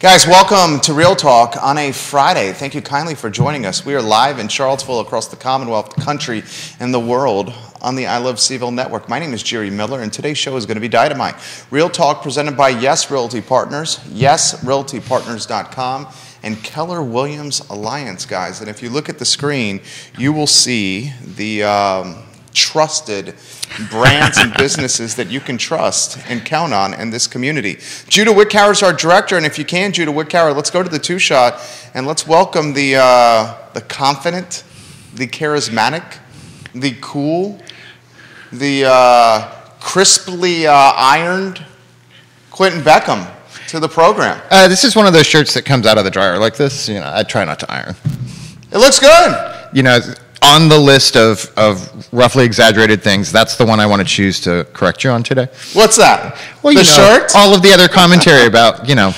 Guys, welcome to Real Talk on a Friday. Thank you kindly for joining us. We are live in Charlottesville, across the Commonwealth, the country, and the world on the I Love CVille Network. My name is Jerry Miller, and today's show is going to be dynamite. Real Talk presented by Yes Realty Partners, YesRealtyPartners.com, and Keller Williams Alliance, guys. And if you look at the screen, you will see the trusted brands and businesses that you can trust and count on in this community. Judah Wickhauer is our director, and if you can, Judah Wickhauer, let's go to the two-shot and let's welcome the confident, the charismatic, the cool, the crisply ironed Quinton Beckham to the program. This is one of those shirts that comes out of the dryer like this. You know, I try not to iron. It looks good. You know, on the list of roughly exaggerated things, that's the one I want to choose to correct you on today. What's that? Well, the shirt? All of the other commentary about, you know,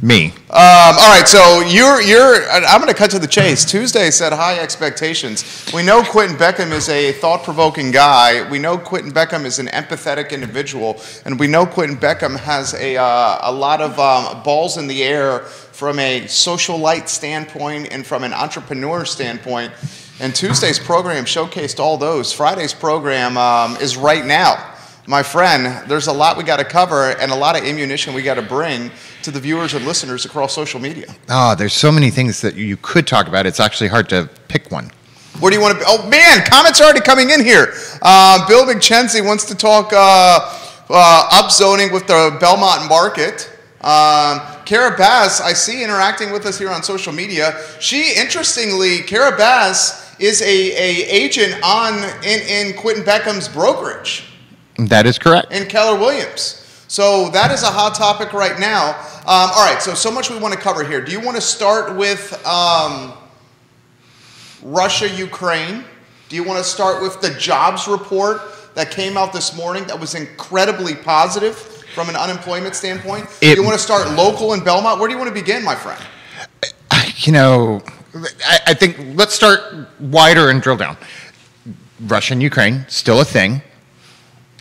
me. All right, so I'm going to cut to the chase. Tuesday set high expectations. We know Quinton Beckham is a thought-provoking guy. We know Quinton Beckham is an empathetic individual. And we know Quinton Beckham has a lot of balls in the air from a socialite standpoint and from an entrepreneur standpoint. And Tuesday's program showcased all those. Friday's program is right now. My friend, there's a lot we got to cover and a lot of ammunition we got to bring to the viewers and listeners across social media. Oh, there's so many things that you could talk about. It's actually hard to pick one. Where do you want to be? Oh, man, comments are already coming in here. Bill McChenzie wants to talk upzoning with the Belmont market. Kara Bass, I see interacting with us here on social media. Interestingly, Kara Bass is a agent in Quinton Beckham's brokerage. That is correct. In Keller Williams. So that is a hot topic right now. All right, so much we want to cover here. Do you want to start with Russia, Ukraine? Do you want to start with the jobs report that came out this morning that was incredibly positive from an unemployment standpoint? Do you want to start local in Belmont? Where do you want to begin, my friend? You know, I think let's start wider and drill down. Russia and Ukraine, still a thing,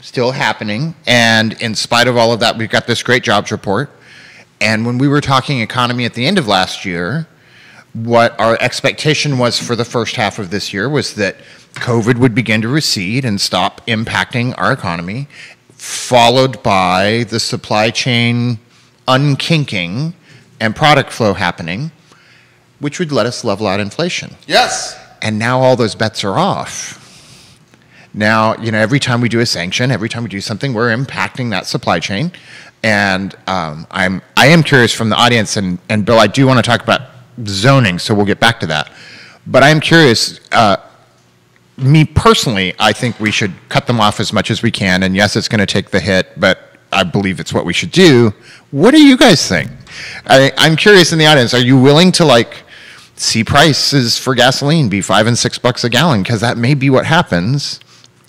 still happening. And in spite of all of that, we've got this great jobs report. And when we were talking economy at the end of last year, what our expectation was for the first half of this year was that COVID would begin to recede and stop impacting our economy, followed by the supply chain unkinking and product flow happening, which would let us level out inflation. Yes. And now all those bets are off. Now, you know, every time we do a sanction, every time we do something, we're impacting that supply chain. And I am curious from the audience, and Bill, I do want to talk about zoning, so we'll get back to that. But I am curious, me personally, I think we should cut them off as much as we can. And yes, it's going to take the hit, but I believe it's what we should do. What do you guys think? I'm curious in the audience, are you willing to see prices for gasoline be $5 and $6 a gallon? Because that may be what happens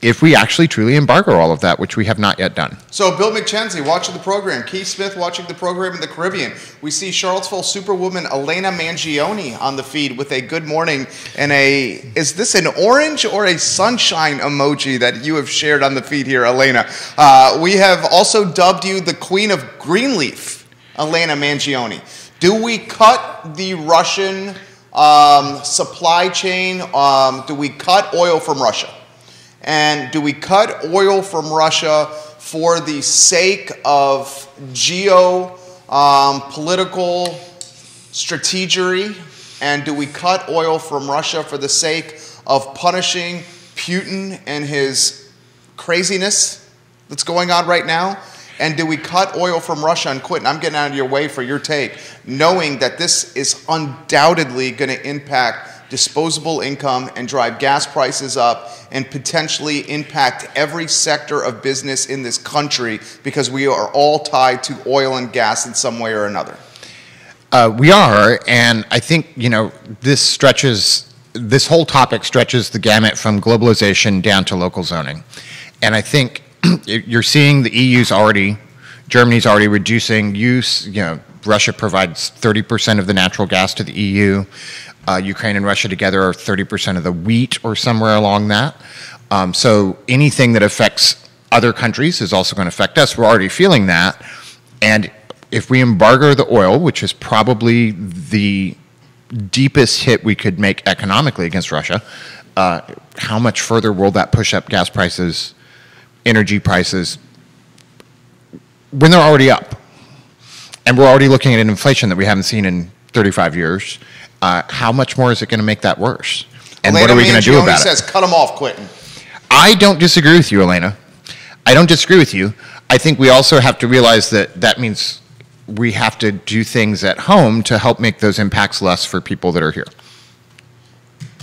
if we actually truly embargo all of that, which we have not yet done. So Bill McChenzie watching the program, Keith Smith watching the program in the Caribbean. We see Charlottesville superwoman Elaina Mangione on the feed with a good morning and is this an orange or a sunshine emoji that you have shared on the feed here, Elaina? We have also dubbed you the Queen of Greenleaf, Elaina Mangione. Do we cut the Russian supply chain? Do we cut oil from Russia? And do we cut oil from Russia for the sake of geopolitical strategery? And do we cut oil from Russia for the sake of punishing Putin and his craziness that's going on right now? And do we cut oil from Russia? And Quinton, I'm getting out of your way for your take, knowing that this is undoubtedly going to impact disposable income and drive gas prices up and potentially impact every sector of business in this country because we are all tied to oil and gas in some way or another. We are, and I think, you know, this whole topic stretches the gamut from globalization down to local zoning. And I think you're seeing the Germany's already reducing use. You know, Russia provides 30% of the natural gas to the EU. Ukraine and Russia together are 30% of the wheat or somewhere along that. So anything that affects other countries is also going to affect us. We're already feeling that. And if we embargo the oil, which is probably the deepest hit we could make economically against Russia, how much further will that push up gas prices, energy prices, when they're already up? And we're already looking at an inflation that we haven't seen in 35 years. How much more is it going to make that worse? And Elaina what are we going to do about says, cut them off, Quinton. I don't disagree with you, Elaina. I don't disagree with you. I think we also have to realize that that means we have to do things at home to help make those impacts less for people that are here.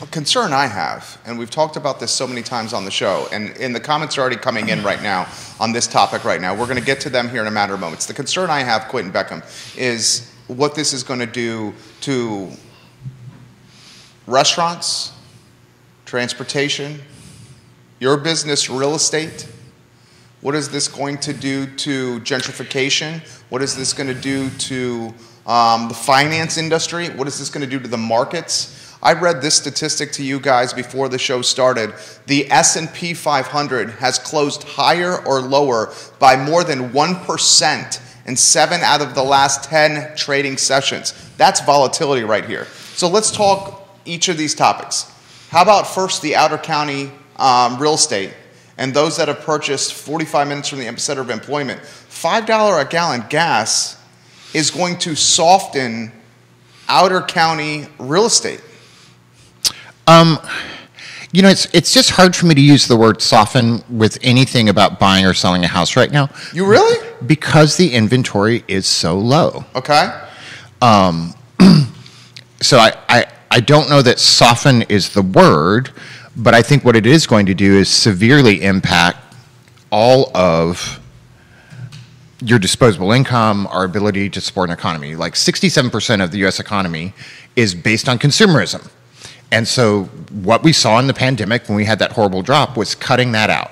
A concern I have, and we've talked about this so many times on the show, and the comments are already coming in right now on this topic right now. We're going to get to them here in a matter of moments. The concern I have, Quinton Beckham, is what this is going to do to restaurants, transportation, your business, real estate. What is this going to do to gentrification? What is this going to do to the finance industry? What is this going to do to the markets? I read this statistic to you guys before the show started. The S&P 500 has closed higher or lower by more than 1% in 7 out of the last 10 trading sessions. That's volatility right here. So let's talk each of these topics. How about first the outer county real estate and those that have purchased 45 minutes from the epicenter of employment? $5 a gallon gas is going to soften outer county real estate. You know, it's just hard for me to use the word soften with anything about buying or selling a house right now. You really? Because the inventory is so low. Okay. So I don't know that soften is the word, but I think what it is going to do is severely impact all of your disposable income, our ability to support an economy. Like 67% of the U.S. economy is based on consumerism. And so what we saw in the pandemic when we had that horrible drop was cutting that out.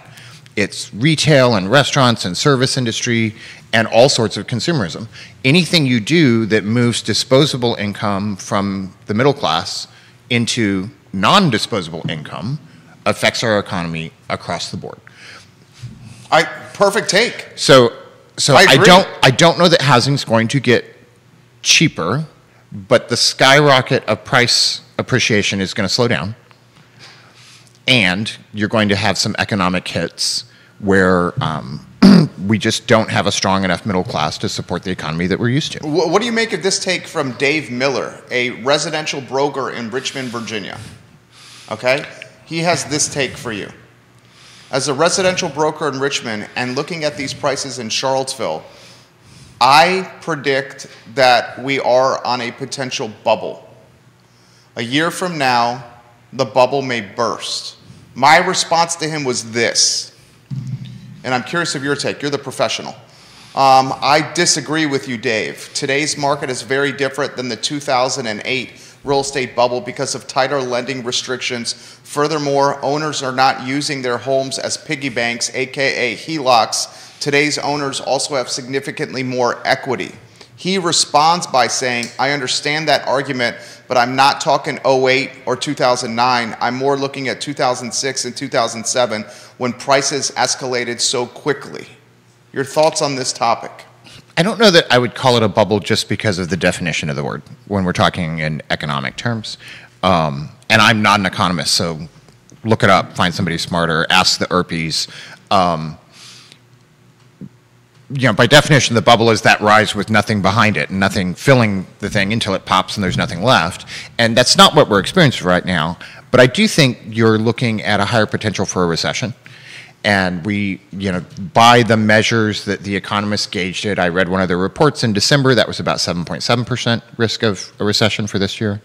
It's retail and restaurants and service industry and all sorts of consumerism. Anything you do that moves disposable income from the middle class into non-disposable income affects our economy across the board. Perfect take. So I don't know that housing's going to get cheaper, but the skyrocket of price appreciation is going to slow down. And you're going to have some economic hits where we just don't have a strong enough middle class to support the economy that we're used to. What do you make of this take from Dave Miller, a residential broker in Richmond, Virginia? Okay? He has this take for you. As a residential broker in Richmond and looking at these prices in Charlottesville, I predict that we are on a potential bubble. A year from now, the bubble may burst. My response to him was this, and I'm curious of your take. You're the professional. I disagree with you, Dave. Today's market is very different than the 2008 real estate bubble because of tighter lending restrictions. Furthermore, owners are not using their homes as piggy banks, aka HELOCs. Today's owners also have significantly more equity. He responds by saying, I understand that argument, but I'm not talking 08 or 2009. I'm more looking at 2006 and 2007 when prices escalated so quickly. Your thoughts on this topic? I don't know that I would call it a bubble just because of the definition of the word when we're talking in economic terms. And I'm not an economist, so look it up, find somebody smarter, ask the ERPs. You know, by definition, the bubble is that rise with nothing behind it and nothing filling the thing until it pops and there's nothing left. And that's not what we're experiencing right now. But I do think you're looking at a higher potential for a recession. And we, you know, by the measures that the economists gauged it, I read one of their reports in December that was about 7.7% risk of a recession for this year.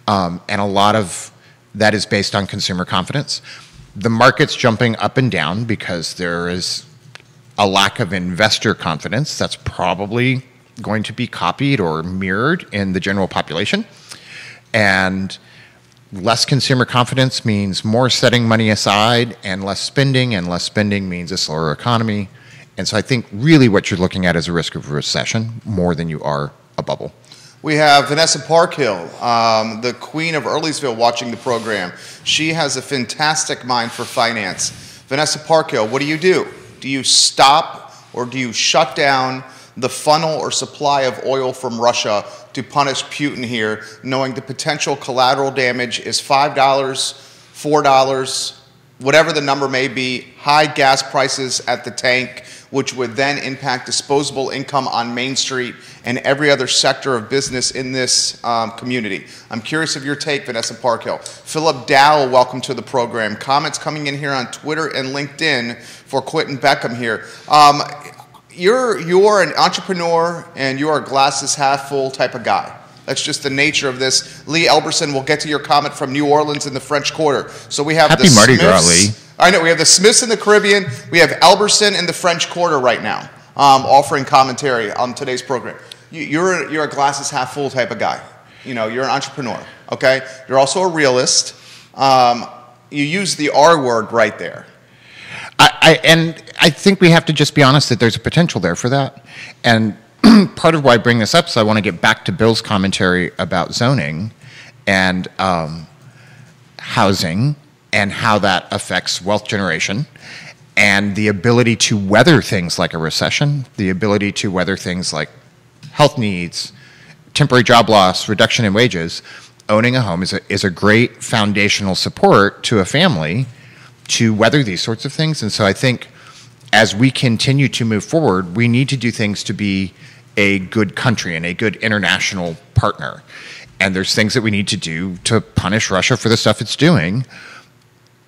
And a lot of that is based on consumer confidence. The market's jumping up and down because there is a lack of investor confidence that's probably going to be copied or mirrored in the general population. And less consumer confidence means more setting money aside and less spending means a slower economy. And so I think really what you're looking at is a risk of recession more than you are a bubble. We have Vanessa Parkhill, the queen of Earlysville, watching the program. She has a fantastic mind for finance. Vanessa Parkhill, what do? Do you stop or do you shut down the funnel or supply of oil from Russia to punish Putin here, knowing the potential collateral damage is $5, $4, whatever the number may be, high gas prices at the tank, which would then impact disposable income on Main Street and every other sector of business in this community. I'm curious of your take, Vanessa Parkhill. Philip Dowell, welcome to the program. Comments coming in here on Twitter and LinkedIn for Quinton Beckham here. You're an entrepreneur and you are a glasses half full type of guy. That's just the nature of this. Lee Elberson, we'll get to your comment from New Orleans in the French Quarter. So we have Happy the Mardi Smiths. Gras, Lee. I know, we have the Smiths in the Caribbean. We have Elberson in the French Quarter right now, offering commentary on today's program. You're a glasses half full type of guy. You know, you're an entrepreneur, okay? You're also a realist. You use the R word right there. And I think we have to just be honest that there's a potential there for that. And part of why I bring this up is I want to get back to Bill's commentary about zoning and housing and how that affects wealth generation and the ability to weather things like a recession, the ability to weather things like health needs, temporary job loss, reduction in wages. Owning a home is a great foundational support to a family to weather these sorts of things. And so I think as we continue to move forward, we need to do things to be a good country and a good international partner. And there's things that we need to do to punish Russia for the stuff it's doing.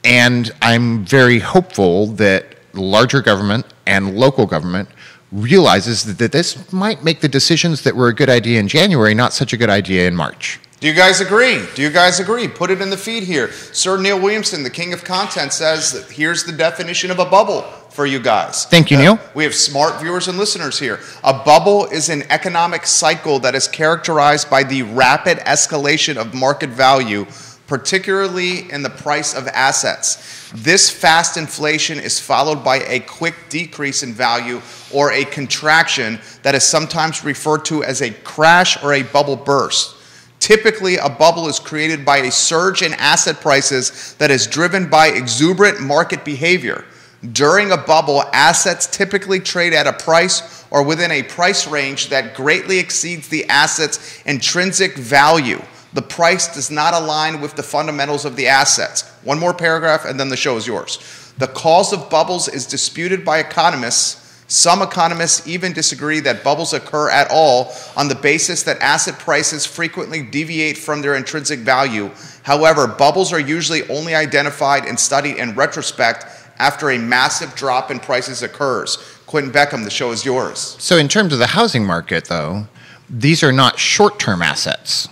And I'm very hopeful that larger government and local government realizes that this might make the decisions that were a good idea in January not such a good idea in March. Do you guys agree? Do you guys agree? Put it in the feed here. Sir Neil Williamson, the king of content, says that here's the definition of a bubble for you guys. Thank you, Neil. We have smart viewers and listeners here. A bubble is an economic cycle that is characterized by the rapid escalation of market value, particularly in the price of assets. This fast inflation is followed by a quick decrease in value or a contraction that is sometimes referred to as a crash or a bubble burst. Typically, a bubble is created by a surge in asset prices that is driven by exuberant market behavior. During a bubble, assets typically trade at a price or within a price range that greatly exceeds the asset's intrinsic value. The price does not align with the fundamentals of the assets. One more paragraph and then the show is yours. The cause of bubbles is disputed by economists. Some economists even disagree that bubbles occur at all on the basis that asset prices frequently deviate from their intrinsic value. However, bubbles are usually only identified and studied in retrospect after a massive drop in prices occurs. Quinton Beckham, the show is yours. So in terms of the housing market, though, these are not short-term assets.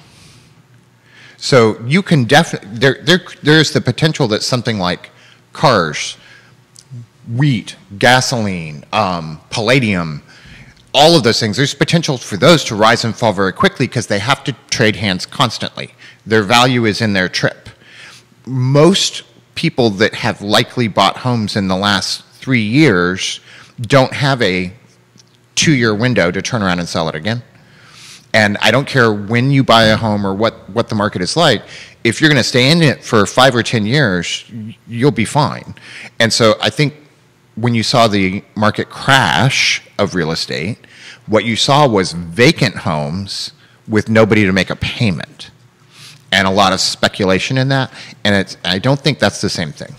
So you can definitely, there's the potential that something like cars, wheat, gasoline, palladium, all of those things, there's potential for those to rise and fall very quickly because they have to trade hands constantly. Their value is in their trip. Most people that have likely bought homes in the last 3 years don't have a 2-year window to turn around and sell it again. And I don't care when you buy a home or what the market is like, if you're going to stay in it for 5 or 10 years, you'll be fine. And so I think when you saw the market crash of real estate, what you saw was vacant homes with nobody to make a payment and a lot of speculation in that. And I don't think that's the same thing.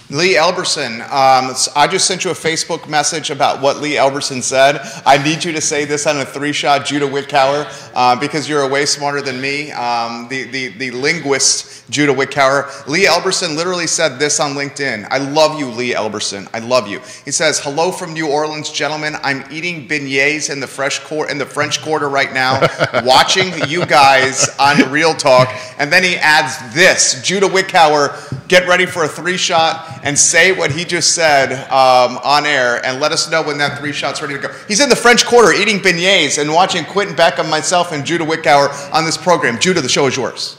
Lee Elberson, I just sent you a Facebook message about what Lee Elberson said. I need you to say this on a 3-shot, Judah Wickower, because you're way smarter than me, the linguist, Judah Wickower. Lee Elberson literally said this on LinkedIn. I love you, Lee Elberson. I love you. He says, hello from New Orleans, gentlemen. I'm eating beignets in the French Quarter right now, watching you guys on Real Talk. And then he adds this, Judah Wickower, get ready for a 3-shot and say what he just said on air and let us know when that 3-shot's ready to go. He's in the French Quarter eating beignets and watching Quinton Beckham, myself, and Judah Wickower on this program. Judah, the show is yours.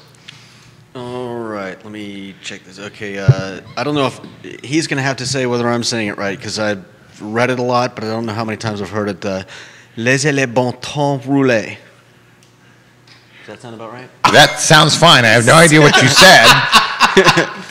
All right, let me check this. Okay, I don't know if he's going to have to say whether I'm saying it right because I've read it a lot, but I don't know how many times I've heard it. Laissez les bon temps rouler. Does that sound about right? That sounds fine. I have no idea what you said.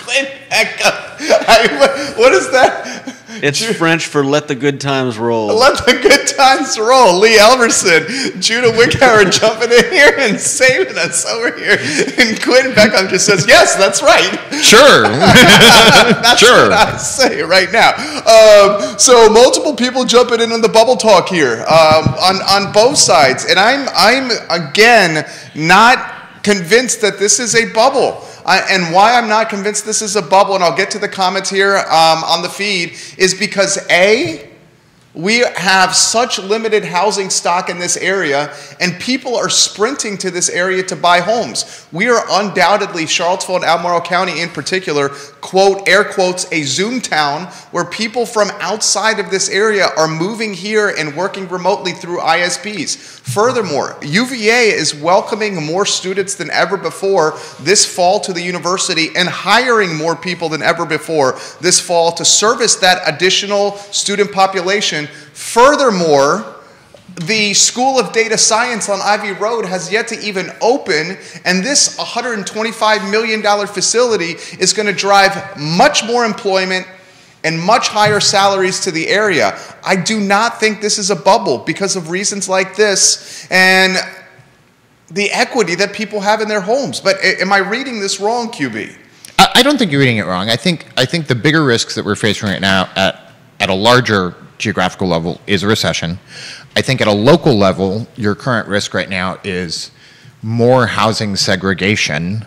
Quinton Beckham. What is that? It's French for let the good times roll. Let the good times roll. Lee Elverson, Judah Wickhauer jumping in here and saving us over here. And Quinton Beckham just says, yes, that's right. Sure. That's Sure. what I say right now. So multiple people jumping in on the bubble talk here on both sides. And I'm again, not convinced that this is a bubble. And why I'm not convinced this is a bubble, and I'll get to the comments here on the feed, is because A, we have such limited housing stock in this area, and people are sprinting to this area to buy homes. We are undoubtedly, Charlottesville and Albemarle County in particular, quote, air quotes, a Zoom town where people from outside of this area are moving here and working remotely through ISPs. Furthermore, UVA is welcoming more students than ever before this fall to the university and hiring more people than ever before this fall to service that additional student population. Furthermore, the School of Data Science on Ivy Road has yet to even open, and this $125 million facility is going to drive much more employment and much higher salaries to the area. I do not think this is a bubble because of reasons like this and the equity that people have in their homes. But am I reading this wrong, QB? I don't think you're reading it wrong. I think the bigger risks that we're facing right now at a larger geographical level is a recession. I think at a local level, your current risk right now is more housing segregation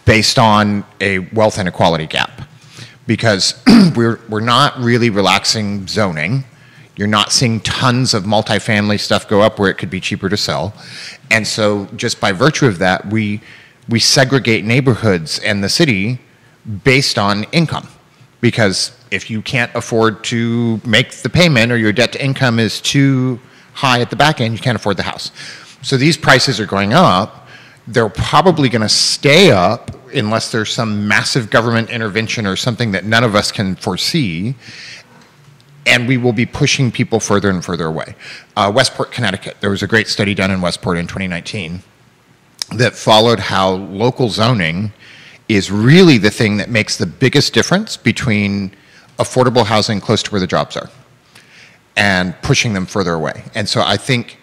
based on a wealth inequality gap. Because we're not really relaxing zoning. You're not seeing tons of multifamily stuff go up where it could be cheaper to sell. And so just by virtue of that, we segregate neighborhoods and the city based on income. Because if you can't afford to make the payment or your debt to income is too high at the back end, you can't afford the house. So these prices are going up. They're probably going to stay up unless there's some massive government intervention or something that none of us can foresee. And we will be pushing people further and further away. Westport, Connecticut, there was a great study done in Westport in 2019 that followed how local zoning is really the thing that makes the biggest difference between affordable housing close to where the jobs are and pushing them further away. And so I think,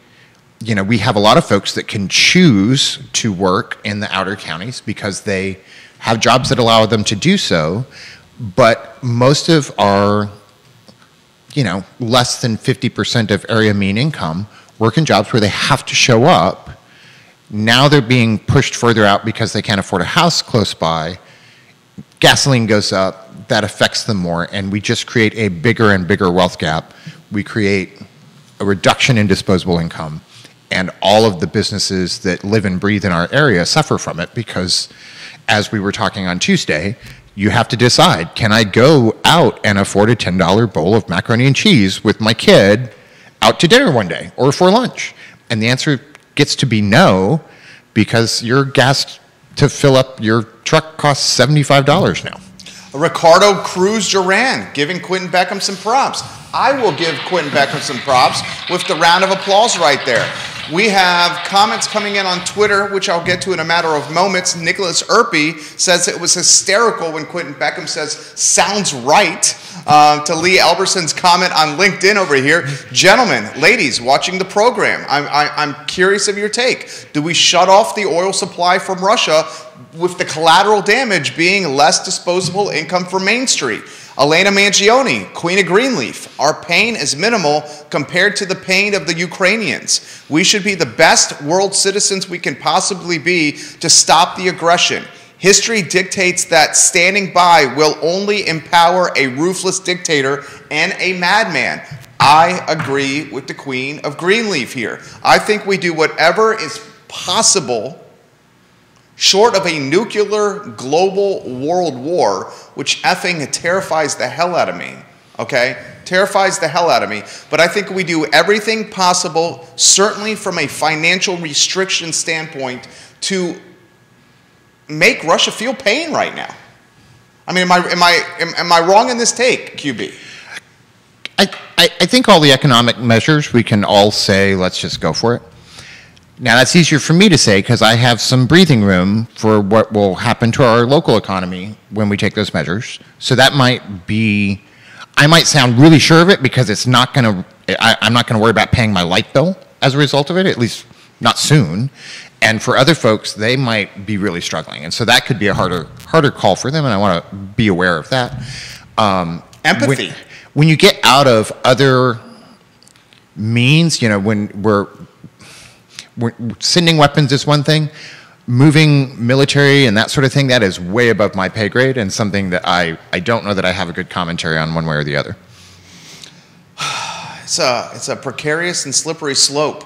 you know, we have a lot of folks that can choose to work in the outer counties because they have jobs that allow them to do so, but most of our, you know, less than 50% of area mean income work in jobs where they have to show up. Now they're being pushed further out because they can't afford a house close by. Gasoline goes up, that affects them more, and we just create a bigger and bigger wealth gap. We create a reduction in disposable income, and all of the businesses that live and breathe in our area suffer from it because, as we were talking on Tuesday, you have to decide, can I go out and afford a $10 bowl of macaroni and cheese with my kid out to dinner one day or for lunch? And the answer gets to be no, because your gas to fill up your truck costs $75 now. Ricardo Cruz Duran giving Quinton Beckham some props. I will give Quinton Beckham some props with the round of applause right there. We have comments coming in on Twitter, which I'll get to in a matter of moments. Nicholas Erpy says it was hysterical when Quinton Beckham says, sounds right, to Lee Elberson's comment on LinkedIn over here. Gentlemen, ladies, watching the program, I'm curious of your take. Do we shut off the oil supply from Russia with the collateral damage being less disposable income for Main Street? Elaina Mangione, Queen of Greenleaf, our pain is minimal compared to the pain of the Ukrainians. We should be the best world citizens we can possibly be to stop the aggression. History dictates that standing by will only empower a ruthless dictator and a madman. I agree with the Queen of Greenleaf here. I think we do whatever is possible short of a nuclear global world war, which effing terrifies the hell out of me, okay? Terrifies the hell out of me. But I think we do everything possible, certainly from a financial restriction standpoint, to make Russia feel pain right now. I mean, am I wrong in this take, QB? I think all the economic measures, we can all say, let's just go for it. Now, that's easier for me to say because I have some breathing room for what will happen to our local economy when we take those measures. So that might be, I might sound really sure of it because it's not going to, I'm not going to worry about paying my light bill as a result of it, at least not soon. And for other folks, they might be really struggling. And so that could be a harder call for them, and I want to be aware of that. Empathy. When you get out of other means, you know, when we're sending weapons is one thing. Moving military and that sort of thing, that is way above my pay grade and something that I don't know that I have a good commentary on one way or the other. It's a precarious and slippery slope.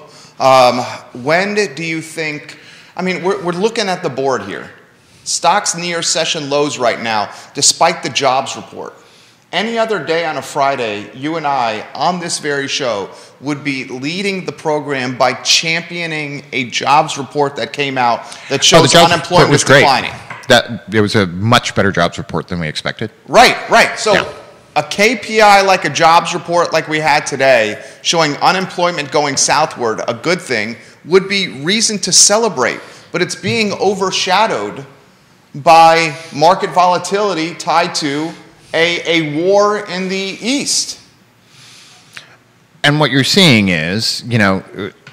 When do you think, I mean, we're looking at the board here. Stocks near session lows right now, despite the jobs report. Any other day on a Friday, you and I, on this very show, would be leading the program by championing a jobs report that came out that shows unemployment was declining. It was a much better jobs report than we expected. Right. So a KPI like a jobs report like we had today, showing unemployment going southward, a good thing, would be reason to celebrate. But it's being overshadowed by market volatility tied to a war in the East. And what you're seeing is, you know,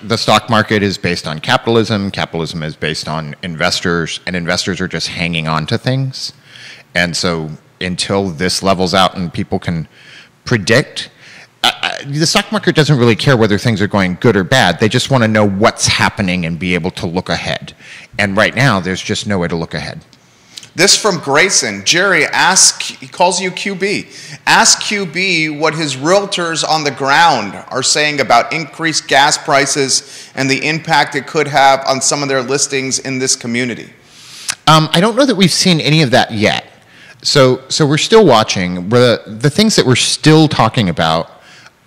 the stock market is based on capitalism. Capitalism is based on investors, and investors are just hanging on to things. And so until this levels out and people can predict, the stock market doesn't really care whether things are going good or bad. They just want to know what's happening and be able to look ahead. And right now, there's just no way to look ahead. This from Grayson. Jerry, he calls you QB. Ask QB what his realtors on the ground are saying about increased gas prices and the impact it could have on some of their listings in this community. I don't know that we've seen any of that yet. So we're still watching. The things that we're still talking about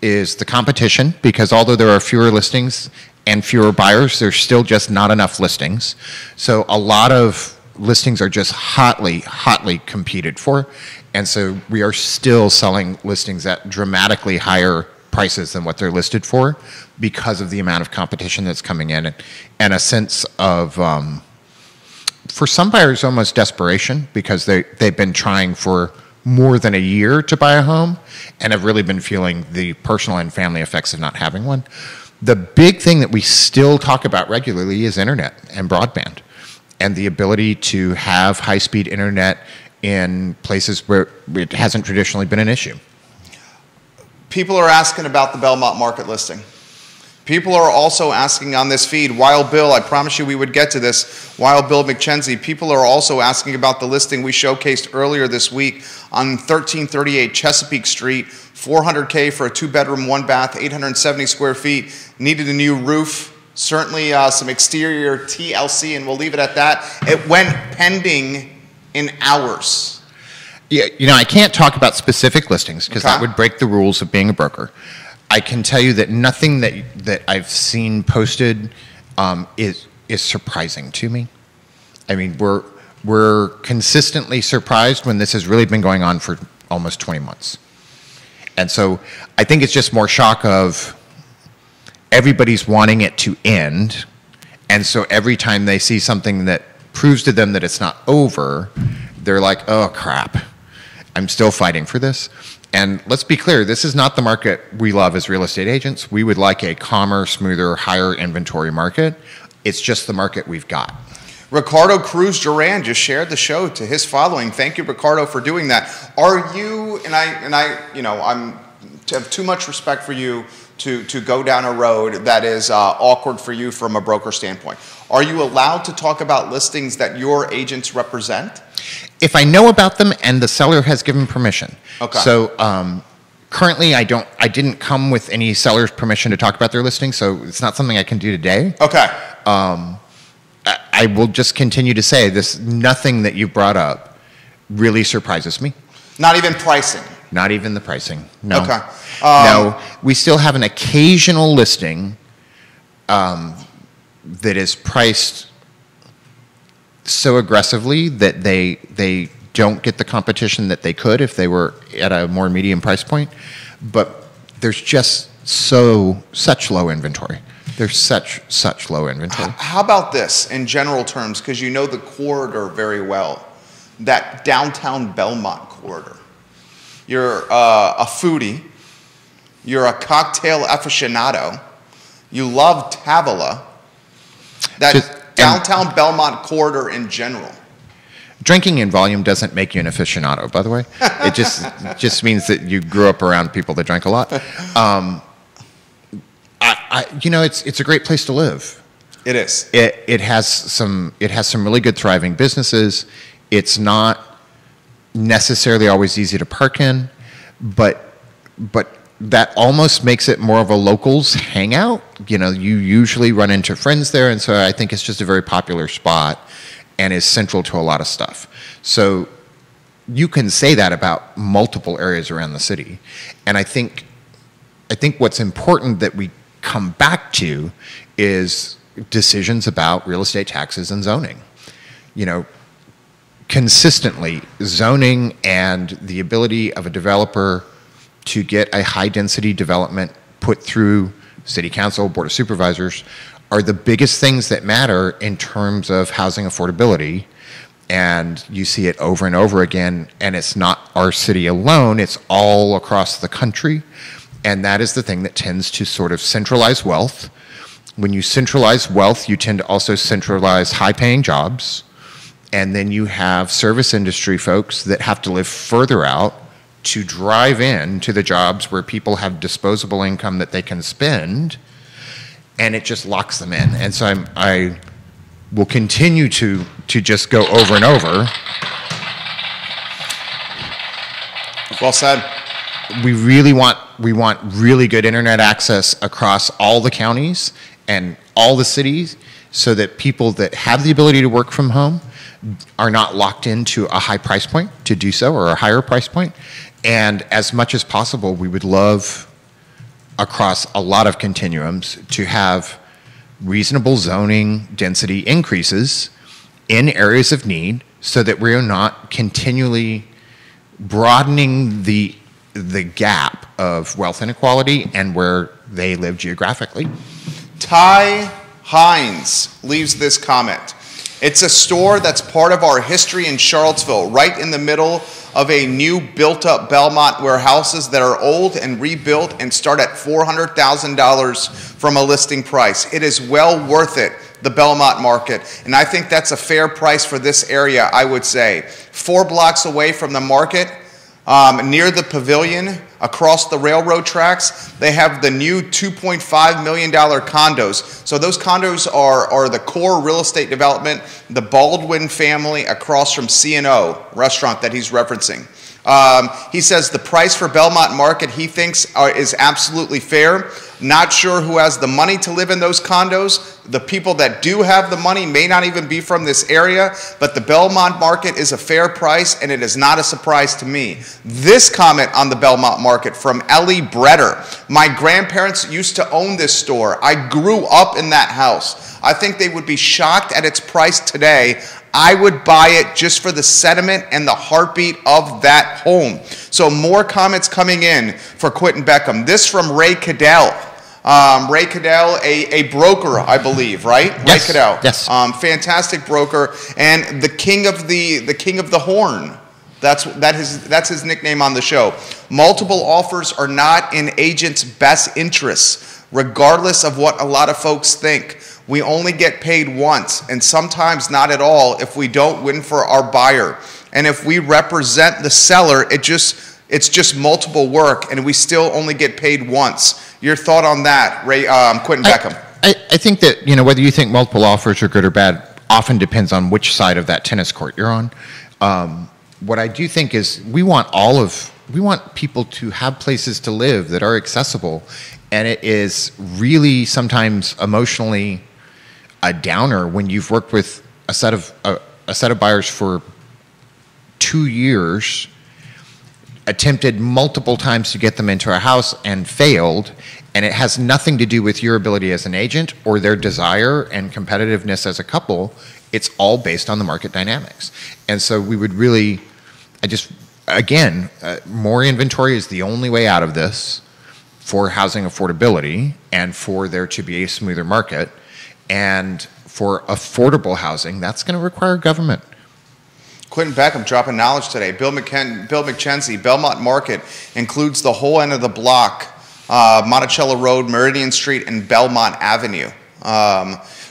is the competition, because although there are fewer listings and fewer buyers, there's still just not enough listings. So a lot of listings are just hotly competed for. And so we are still selling listings at dramatically higher prices than what they're listed for because of the amount of competition that's coming in, and a sense of, for some buyers, almost desperation, because they've been trying for more than a year to buy a home and have really been feeling the personal and family effects of not having one. The big thing that we still talk about regularly is internet and broadband, and the ability to have high-speed internet in places where it hasn't traditionally been an issue. People are asking about the Belmont market listing. People are also asking on this feed, Wild Bill, I promise you we would get to this, Wild Bill McKenzie, people are also asking about the listing we showcased earlier this week on 1338 Chesapeake Street, $400K for a 2-bedroom, 1-bath, 870 square feet, needed a new roof. Certainly some exterior TLC, and we'll leave it at that. It went pending in hours. Yeah, you know, I can't talk about specific listings because that would break the rules of being a broker. I can tell you that nothing that I've seen posted is surprising to me. I mean, we're consistently surprised when this has really been going on for almost 20 months. And so I think it's just more shock of everybody's wanting it to end, and so every time they see something that proves to them that it's not over, they're like, oh crap, I'm still fighting for this. And let's be clear, this is not the market we love as real estate agents. We would like a calmer, smoother, higher inventory market. It's just the market we've got. Ricardo Cruz Duran just shared the show to his following. Thank you, Ricardo, for doing that. Are you, and I, you know, I'm to have too much respect for you to go down a road that is awkward for you from a broker standpoint. Are you allowed to talk about listings that your agents represent? If I know about them and the seller has given permission. Okay. So currently I didn't come with any seller's permission to talk about their listing, so it's not something I can do today. Okay. I will just continue to say this, nothing that you brought up really surprises me. Not even pricing? Not even the pricing, no. Okay. No, we still have an occasional listing that is priced so aggressively that they don't get the competition that they could if they were at a more medium price point. But there's just such low inventory. There's such low inventory. How about this in general terms, because you know the corridor very well, that downtown Belmont corridor. You're a foodie. You're a cocktail aficionado. You love Tavola. That downtown Belmont corridor in general. Drinking in volume doesn't make you an aficionado, by the way. It just means that you grew up around people that drank a lot. It's a great place to live. It is. It has some really good thriving businesses. It's not necessarily always easy to park in, but that almost makes it more of a locals hangout. You usually run into friends there, and so I think it's just a very popular spot and is central to a lot of stuff. So you can say that about multiple areas around the city. And I think what's important that we come back to is decisions about real estate taxes and zoning. Consistently, zoning and the ability of a developer to get a high-density development put through city council, board of supervisors, are the biggest things that matter in terms of housing affordability. And you see it over and over again, and it's not our city alone, it's all across the country. And that is the thing that tends to sort of centralize wealth. When you centralize wealth, you tend to also centralize high-paying jobs. And then you have service industry folks that have to live further out to drive in to the jobs where people have disposable income that they can spend, and it just locks them in. And so I will continue to just go over and over. Well said. We want really good internet access across all the counties and all the cities, so that people that have the ability to work from home are not locked into a high price point to do so, or a higher price point. And as much as possible, we would love, across a lot of continuums, to have reasonable zoning density increases in areas of need, so that we're not continually broadening the gap of wealth inequality and where they live geographically. Ty Hines leaves this comment. It's a store that's part of our history in Charlottesville, right in the middle of a new built-up Belmont, where houses that are old and rebuilt and start at $400,000 from a listing price. It is well worth it, the Belmont market, and I think that's a fair price for this area, I would say. 4 blocks away from the market, near the pavilion, across the railroad tracks, they have the new $2.5 million condos. So those condos are the core real estate development, the Baldwin family across from C&O restaurant that he's referencing. He says the price for Belmont Market, he thinks, is absolutely fair. Not sure who has the money to live in those condos. The people that do have the money may not even be from this area, but the Belmont Market is a fair price, and it is not a surprise to me. This comment on the Belmont Market from Ellie Bretter. My grandparents used to own this store. I grew up in that house. I think they would be shocked at its price today. I would buy it just for the sentiment and the heartbeat of that home. So more comments coming in for Quinton Beckham. This from Ray Cadell. Ray Cadell, a broker, I believe, right? Yes. Ray Cadell. Yes. Fantastic broker, and the king of the horn. That's his nickname on the show. Multiple offers are not in agents' best interests, regardless of what a lot of folks think. We only get paid once, and sometimes not at all, if we don't win for our buyer. And if we represent the seller, it's just multiple work, and we still only get paid once. Your thought on that, Ray, Quinton Beckham? I think that, whether you think multiple offers are good or bad often depends on which side of that tennis court you're on. What I do think is we want people to have places to live that are accessible, and it is really sometimes emotionally a downer when you've worked with a set of buyers for 2 years, attempted multiple times to get them into a house and failed, and it has nothing to do with your ability as an agent or their desire and competitiveness as a couple. It's all based on the market dynamics. And so we would really, more inventory is the only way out of this for housing affordability and for there to be a smoother market. And for affordable housing, that's going to require government. Quinton Beckham dropping knowledge today. Bill McKenzie, Belmont Market includes the whole end of the block, Monticello Road, Meridian Street, and Belmont Avenue.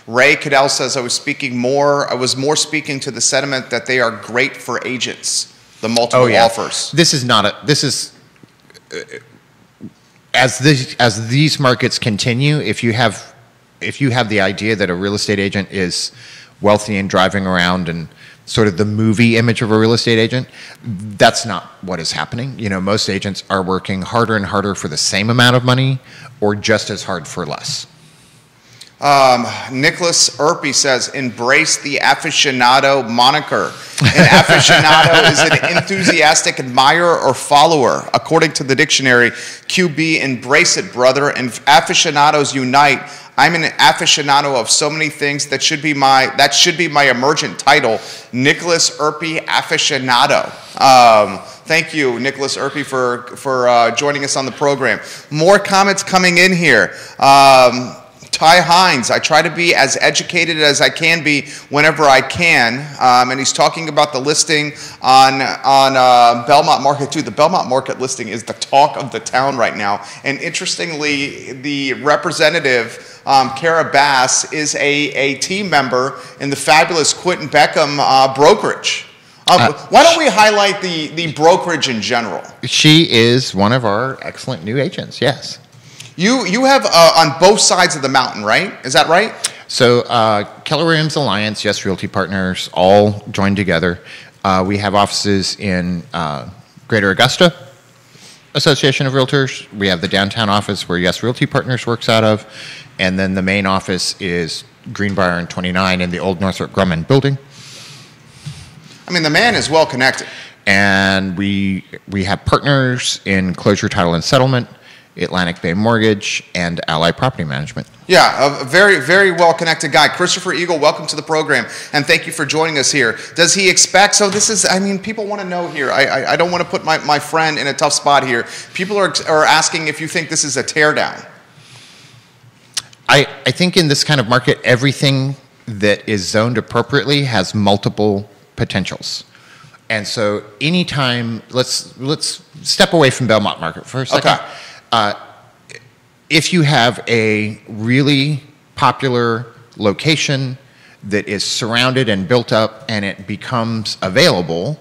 Ray Cadell says, I was more speaking to the sentiment that they are great for agents, the multiple offers. This is as these markets continue, if you have the idea that a real estate agent is wealthy and driving around and sort of the movie image of a real estate agent, that's not what is happening. You know, most agents are working harder and harder for the same amount of money or just as hard for less. Nicholas Erpy says, embrace the aficionado moniker. An aficionado is an enthusiastic admirer or follower. According to the dictionary, QB, embrace it, brother, and aficionados unite. I'm an aficionado of so many things. That should be my emergent title, Nicholas Erpy Aficionado. Thank you, Nicholas Erpy, for joining us on the program. More comments coming in here. Ty Hines, I try to be as educated as I can be whenever I can, and he's talking about the listing on Belmont Market too. The Belmont Market listing is the talk of the town right now, and interestingly, the representative, Kara Bass, is a team member in the fabulous Quinton Beckham brokerage. Why don't we highlight the brokerage in general? She is one of our excellent new agents, yes. You have on both sides of the mountain, right? Is that right? So Keller Williams Alliance, Yes Realty Partners, all joined together. We have offices in Greater Augusta Association of Realtors. We have the downtown office where Yes Realty Partners works out of. And then the main office is Greenbrier and 29 in the old Northrop Grumman building. I mean, the man is well connected. And we have partners in Closure, Title, and Settlement, Atlantic Bay Mortgage, and Ally Property Management. Yeah, a very, very well-connected guy. Christopher Eagle, welcome to the program, and thank you for joining us here. Does he expect, so this is, I mean, people want to know here. I don't want to put my friend in a tough spot here. People are asking if you think this is a teardown. I think in this kind of market, everything that is zoned appropriately has multiple potentials. And so anytime, let's step away from Belmont Market for a second. Okay. If you have a really popular location that is surrounded and built up and it becomes available,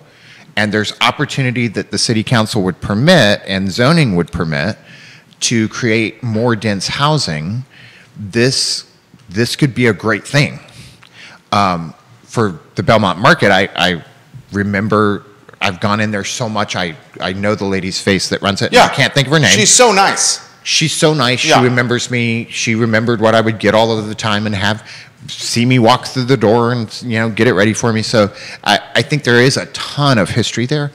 and there's opportunity that the city council would permit and zoning would permit to create more dense housing, this could be a great thing. For the Belmont Market, I remember I've gone in there so much, I know the lady's face that runs it. Yeah. I can't think of her name. She's so nice. She's so nice. Yeah. She remembers me. She remembered what I would get all of the time and see me walk through the door and get it ready for me. So I think there is a ton of history there.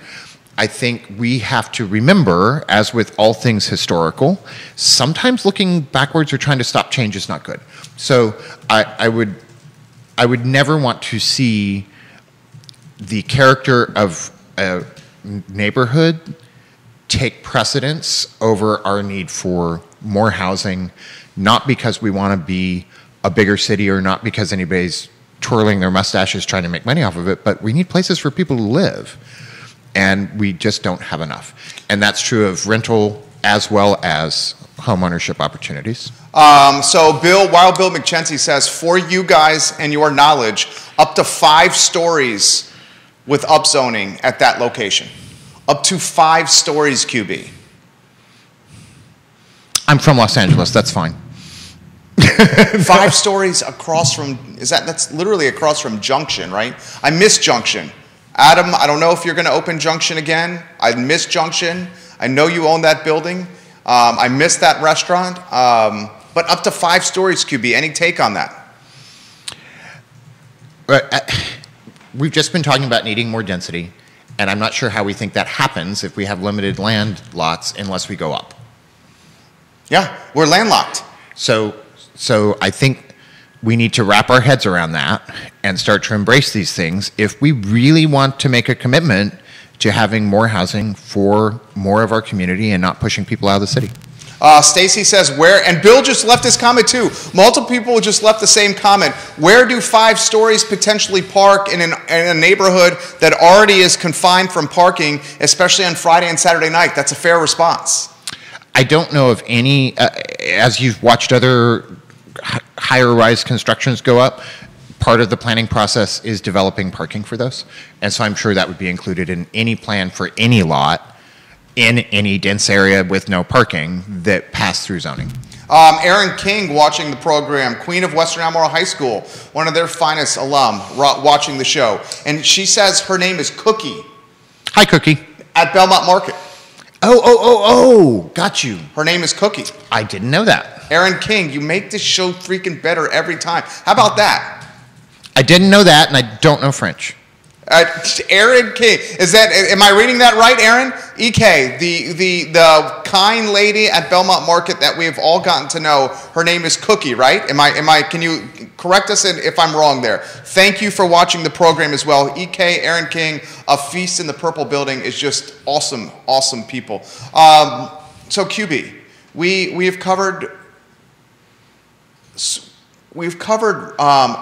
I think we have to remember, as with all things historical, sometimes looking backwards or trying to stop change is not good. So I would never want to see the character of a neighborhood take precedence over our need for more housing, not because we want to be a bigger city or not because anybody's twirling their mustaches trying to make money off of it, but we need places for people to live, and we just don't have enough. And that's true of rental as well as home ownership opportunities. So Bill McKenzie says, for you guys and your knowledge, up to 5 stories with upzoning at that location. Up to 5 stories, QB. I'm from Los Angeles, that's fine. 5 stories across from, that's literally across from Junction, right? I miss Junction. Adam, I don't know if you're going to open Junction again. I miss Junction. I know you own that building. I miss that restaurant. But up to 5 stories, QB. Any take on that? We've just been talking about needing more density, and I'm not sure how we think that happens if we have limited land lots unless we go up. Yeah, we're landlocked. So I think we need to wrap our heads around that and start to embrace these things if we really want to make a commitment to having more housing for more of our community and not pushing people out of the city. Stacy says, where, and Bill just left his comment too. Multiple people just left the same comment. Where do 5 stories potentially park in a neighborhood that already is confined from parking, especially on Friday and Saturday night? That's a fair response. I don't know of any, as you've watched other higher rise constructions go up, part of the planning process is developing parking for those. And so I'm sure that would be included in any plan for any lot in any dense area with no parking that pass through zoning. Erin King watching the program, Queen of Western Albemarle High School, one of their finest alum watching the show. And she says her name is Cookie. Hi, Cookie. At Belmont Market. Oh, got you. Her name is Cookie. I didn't know that. Erin King, you make this show freaking better every time. How about that? I didn't know that, and I don't know French. Erin King, am I reading that right, Erin? EK, the kind lady at Belmont Market that we have all gotten to know, her name is Cookie, right? Can you correct us if I'm wrong there? Thank you for watching the program as well. EK, Erin King, A Feast in the Purple Building is just awesome, awesome people. So QB, we've covered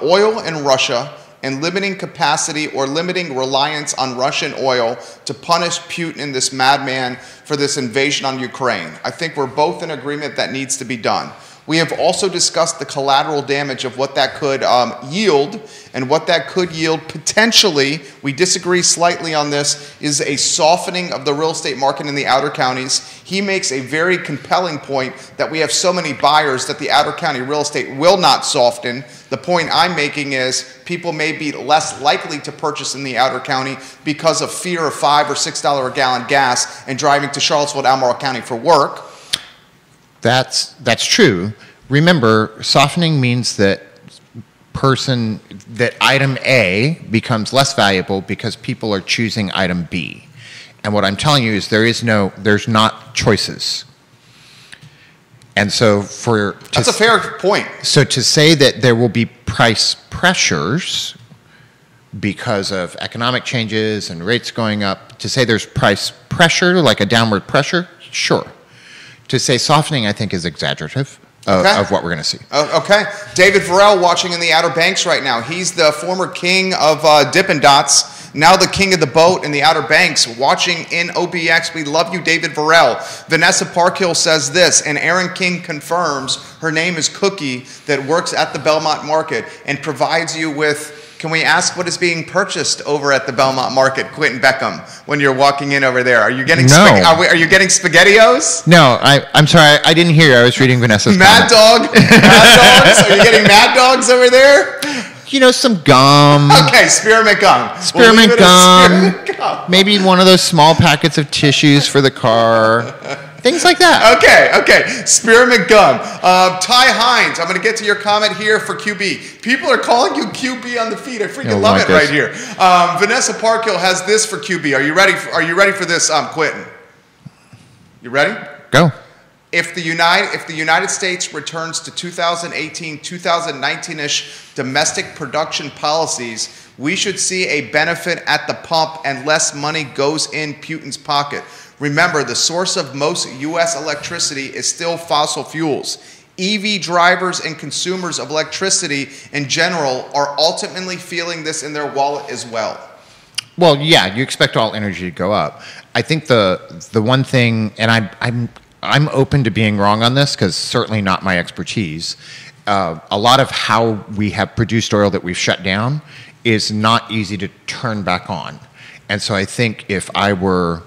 oil in Russia, and limiting capacity or limiting reliance on Russian oil to punish Putin, this madman, for this invasion on Ukraine. I think we're both in agreement that needs to be done. We have also discussed the collateral damage of what that could yield, and what that could yield potentially, we disagree slightly on this, is a softening of the real estate market in the outer counties. He makes a very compelling point that we have so many buyers that the outer county real estate will not soften. The point I'm making is people may be less likely to purchase in the outer county because of fear of $5 or $6 a gallon gas and driving to Charlottesville, Albemarle County for work. That's true. Remember, softening means that item A becomes less valuable because people are choosing item B. And what I'm telling you is there's not choices. And so that's a fair point. So to say that there will be price pressures because of economic changes and rates going up, to say there's price pressure, like a downward pressure, sure. To say softening, I think, is exaggerative of what we're going to see. Okay. David Varell watching in the Outer Banks right now. He's the former king of Dippin' Dots, now the king of the boat in the Outer Banks, watching in OBX. We love you, David Varell. Vanessa Parkhill says this, and Erin King confirms her name is Cookie, that works at the Belmont Market and provides you with... Can we ask what is being purchased over at the Belmont Market, Quinton Beckham, when you're walking in over there? Are you getting are you getting SpaghettiOs? No, I'm sorry, I didn't hear you. I was reading Vanessa's Mad Dog? Mad Dogs? Are you getting Mad Dogs over there? You know, some gum. Okay, spearmint gum. Spearmint gum. Maybe one of those small packets of tissues for the car. Things like that. Okay. Spearmint gum. Ty Hines, I'm going to get to your comment here for QB. People are calling you QB on the feed. I freaking love it right here. Vanessa Parkhill has this for QB. Are you ready for this, Quinton? You ready? Go. If the United States returns to 2018, 2019-ish domestic production policies, we should see a benefit at the pump and less money goes in Putin's pocket. Remember, the source of most U.S. electricity is still fossil fuels. EV drivers and consumers of electricity in general are ultimately feeling this in their wallet as well. Well, yeah, you expect all energy to go up. I think the one thing, and I'm open to being wrong on this because certainly not my expertise. A lot of how we have produced oil that we've shut down is not easy to turn back on. And so I think if I were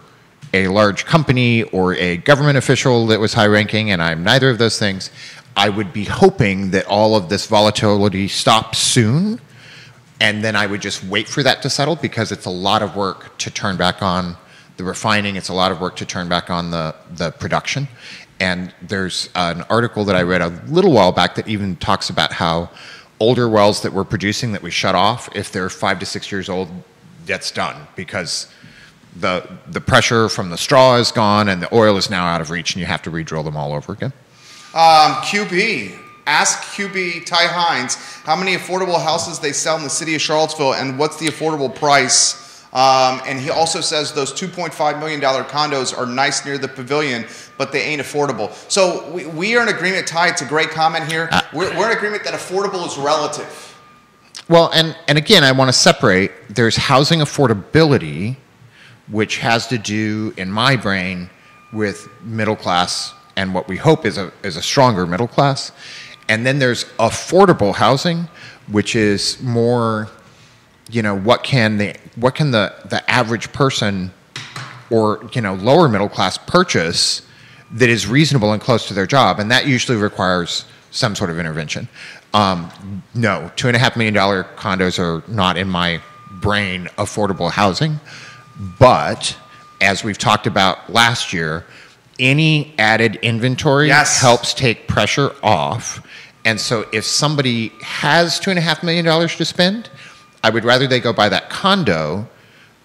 a large company or a government official that was high ranking, and I'm neither of those things, I would be hoping that all of this volatility stops soon, and then I would just wait for that to settle because it's a lot of work to turn back on the refining. It's a lot of work to turn back on the production. And there's an article that I read a little while back that even talks about how older wells that we're producing that we shut off, if they're 5 to 6 years old, that's done because the pressure from the straw is gone and the oil is now out of reach and you have to re-drill them all over again. QB, ask QB Ty Hines how many affordable houses they sell in the city of Charlottesville and what's the affordable price And he also says those $2.5 million condos are nice near the pavilion, but they ain't affordable. So we are in agreement, Ty, it's a great comment here. We're in agreement that affordable is relative. Well, and again, I want to separate. There's housing affordability, which has to do, in my brain, with middle class and what we hope is a stronger middle class. And then there's affordable housing, which is more, what can the average person or, lower middle class purchase that is reasonable and close to their job. And that usually requires some sort of intervention. No, $2.5 million condos are not in my brain affordable housing. But as we've talked about last year, any added inventory helps take pressure off. And so if somebody has $2.5 million to spend, I would rather they go buy that condo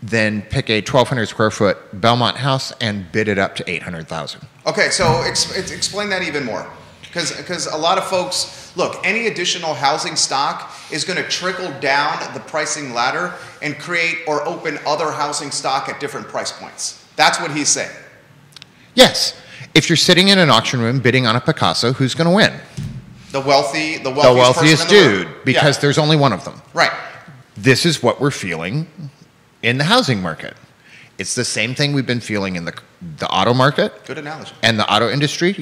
than pick a 1,200 square foot Belmont house and bid it up to $800,000. Okay, so explain that even more. Because a lot of folks, look, any additional housing stock is going to trickle down the pricing ladder and create or open other housing stock at different price points. That's what he's saying. Yes. If you're sitting in an auction room bidding on a Picasso, who's going to win? The wealthiest dude, because there's only one of them. Right. This is what we're feeling in the housing market. It's the same thing we've been feeling in the auto market. Good analogy. And the auto industry.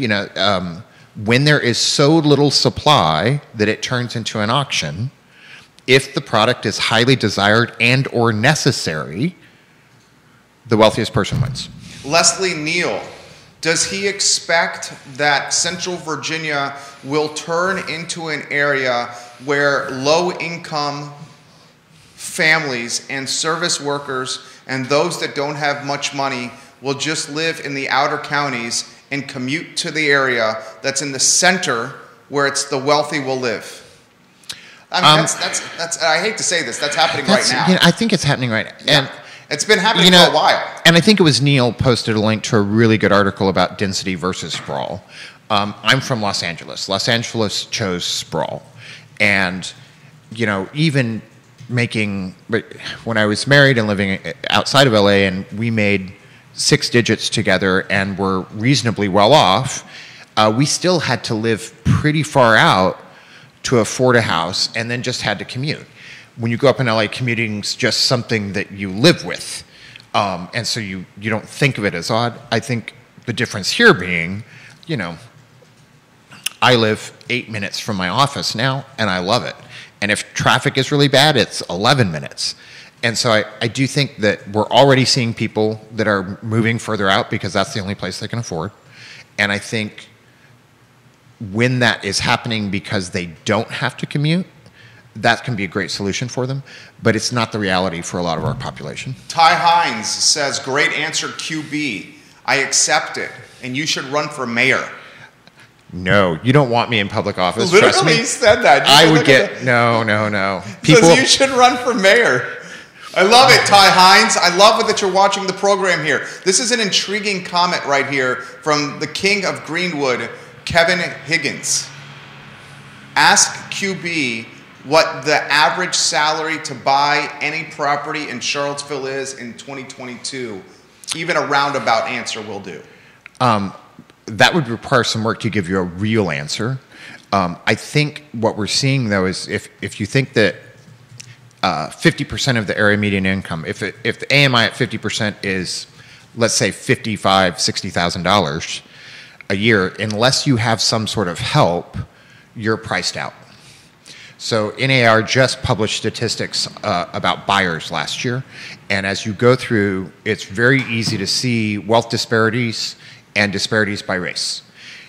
When there is so little supply that it turns into an auction, if the product is highly desired and or necessary, the wealthiest person wins. Leslie Neal, does he expect that Central Virginia will turn into an area where low-income families and service workers and those that don't have much money will just live in the outer counties and commute to the area that's in the center where it's the wealthy will live? I mean, that's I hate to say this, that's happening right now. I think it's happening right now. Yeah. And it's been happening for a while. And I think it was Neil posted a link to a really good article about density versus sprawl. I'm from Los Angeles. Los Angeles chose sprawl. And, even when I was married and living outside of LA and we made 6 digits together and were reasonably well off, we still had to live pretty far out to afford a house and then just had to commute. When you grow up in LA, commuting's just something that you live with. And so you don't think of it as odd. I think the difference here being, I live 8 minutes from my office now and I love it. And if traffic is really bad, it's 11 minutes. And so I do think that we're already seeing people that are moving further out because that's the only place they can afford. And I think when that is happening because they don't have to commute, that can be a great solution for them. But it's not the reality for a lot of our population. Ty Hines says, great answer, QB. I accept it. And you should run for mayor. No, you don't want me in public office. Literally trust me. Said that. I would get, no. Says you should run for mayor. I love it, Ty Hines. I love it that you're watching the program here. This is an intriguing comment right here from the king of Greenwood, Kevin Higgins. Ask QB what the average salary to buy any property in Charlottesville is in 2022. Even a roundabout answer will do. That would require some work to give you a real answer. I think what we're seeing, though, is if you think that 50% of the area median income, if the AMI at 50% is, let's say, $55,000, $60,000 a year, unless you have some sort of help, you're priced out. So NAR just published statistics about buyers last year, and as you go through, it's very easy to see wealth disparities and disparities by race.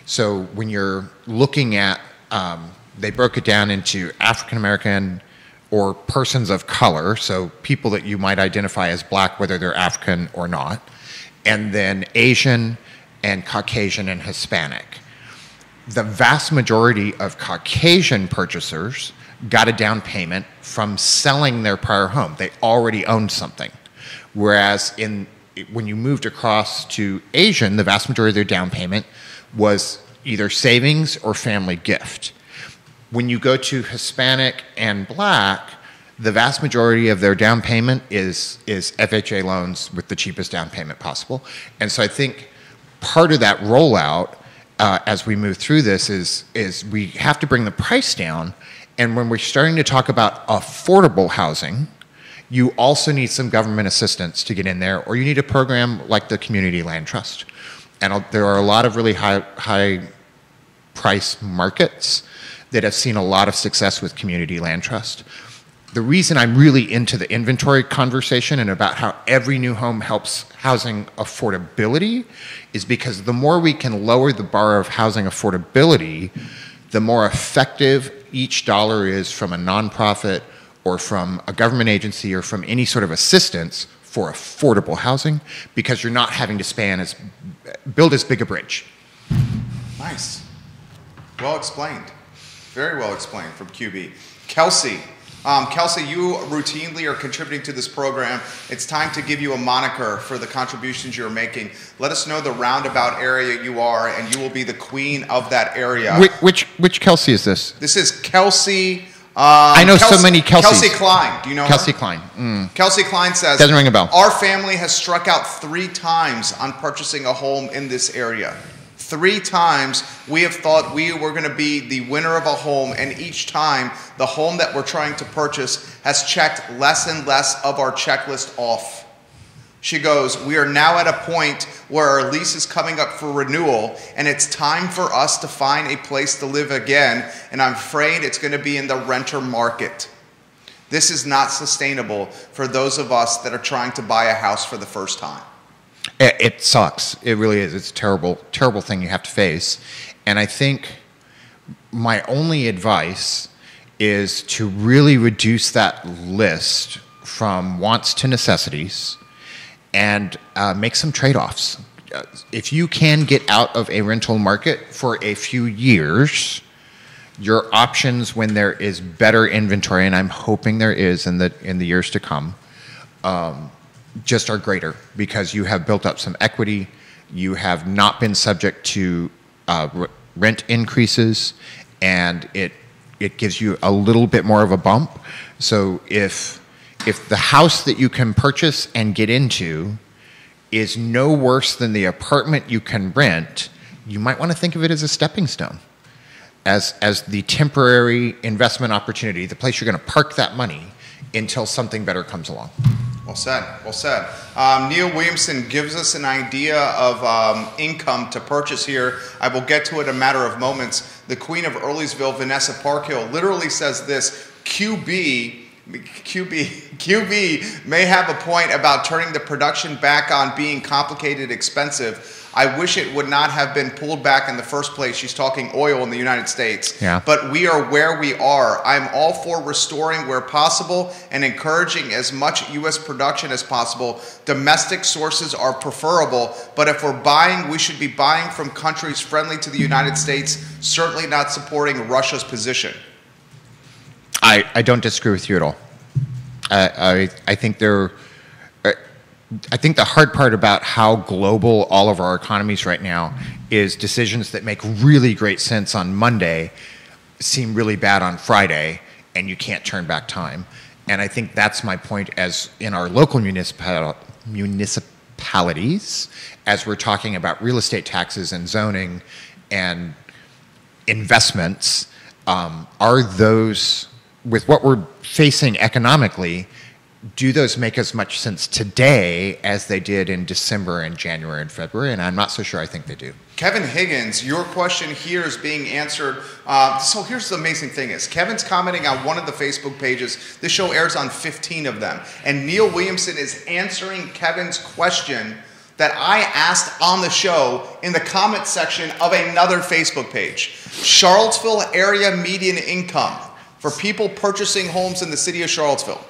So when you're looking at, they broke it down into African American or persons of color, so people that you might identify as black, whether they're African or not, and then Asian and Caucasian and Hispanic. The vast majority of Caucasian purchasers got a down payment from selling their prior home. They already owned something. Whereas when you moved across to Asian, the vast majority of their down payment was either savings or family gift. When you go to Hispanic and black, the vast majority of their down payment is FHA loans with the cheapest down payment possible. And so I think part of that rollout as we move through this is we have to bring the price down. And when we're starting to talk about affordable housing, you also need some government assistance to get in there, or you need a program like the Community Land Trust. And there are a lot of really high price markets that have seen a lot of success with Community Land Trust. The reason I'm really into the inventory conversation and about how every new home helps housing affordability is because the more we can lower the bar of housing affordability, the more effective each dollar is from a nonprofit or from a government agency or from any sort of assistance for affordable housing, because you're not having to build as big a bridge. Nice. Well explained. Very well explained from QB. Kelsey. Kelsey, you routinely are contributing to this program. It's time to give you a moniker for the contributions you're making. Let us know the roundabout area you are, and you will be the queen of that area. Which Kelsey is this? This is Kelsey. I know so many Kelseys. Kelsey Klein. Do you know Kelsey her? Klein. Mm. Kelsey Klein says, doesn't ring a bell. Our family has struck out 3 times on purchasing a home in this area. 3 times we have thought we were going to be the winner of a home, and each time the home that we're trying to purchase has checked less and less of our checklist off. She goes, we are now at a point where our lease is coming up for renewal, and it's time for us to find a place to live again, and I'm afraid it's going to be in the renter market. This is not sustainable for those of us that are trying to buy a house for the first time. It sucks. It really is. It's a terrible, terrible thing you have to face. And I think my only advice is to really reduce that list from wants to necessities and make some trade-offs. If you can get out of a rental market for a few years, your options when there is better inventory, and I'm hoping there is in the years to come, just are greater, because you have built up some equity, you have not been subject to rent increases, and it gives you a little bit more of a bump. So if the house that you can purchase and get into is no worse than the apartment you can rent, you might want to think of it as a stepping stone, as the temporary investment opportunity, the place you're going to park that money until something better comes along. Well said, well said. Neil Williamson gives us an idea of income to purchase here. I will get to it in a matter of moments. The Queen of Earlysville, Vanessa Parkhill, literally says this: QB may have a point about turning the production back on being complicated, expensive. I wish it would not have been pulled back in the first place. She's talking oil in the United States. Yeah. But we are where we are. I'm all for restoring where possible and encouraging as much U.S. production as possible. Domestic sources are preferable, but if we're buying, we should be buying from countries friendly to the United States, certainly not supporting Russia's position. I don't disagree with you at all. I think I think the hard part about how global all of our economies right now is decisions that make really great sense on Monday seem really bad on Friday, and you can't turn back time. And I think that's my point as in our local municipalities, as we're talking about real estate taxes and zoning and investments, are those, with what we're facing economically, do those make as much sense today as they did in December and January and February? And I'm not so sure I think they do. Kevin Higgins, your question here is being answered. So here's the amazing thing is, Kevin's commenting on one of the Facebook pages. This show airs on 15 of them. And Neil Williamson is answering Kevin's question that I asked on the show in the comment section of another Facebook page. Charlottesville area median income for people purchasing homes in the city of Charlottesville.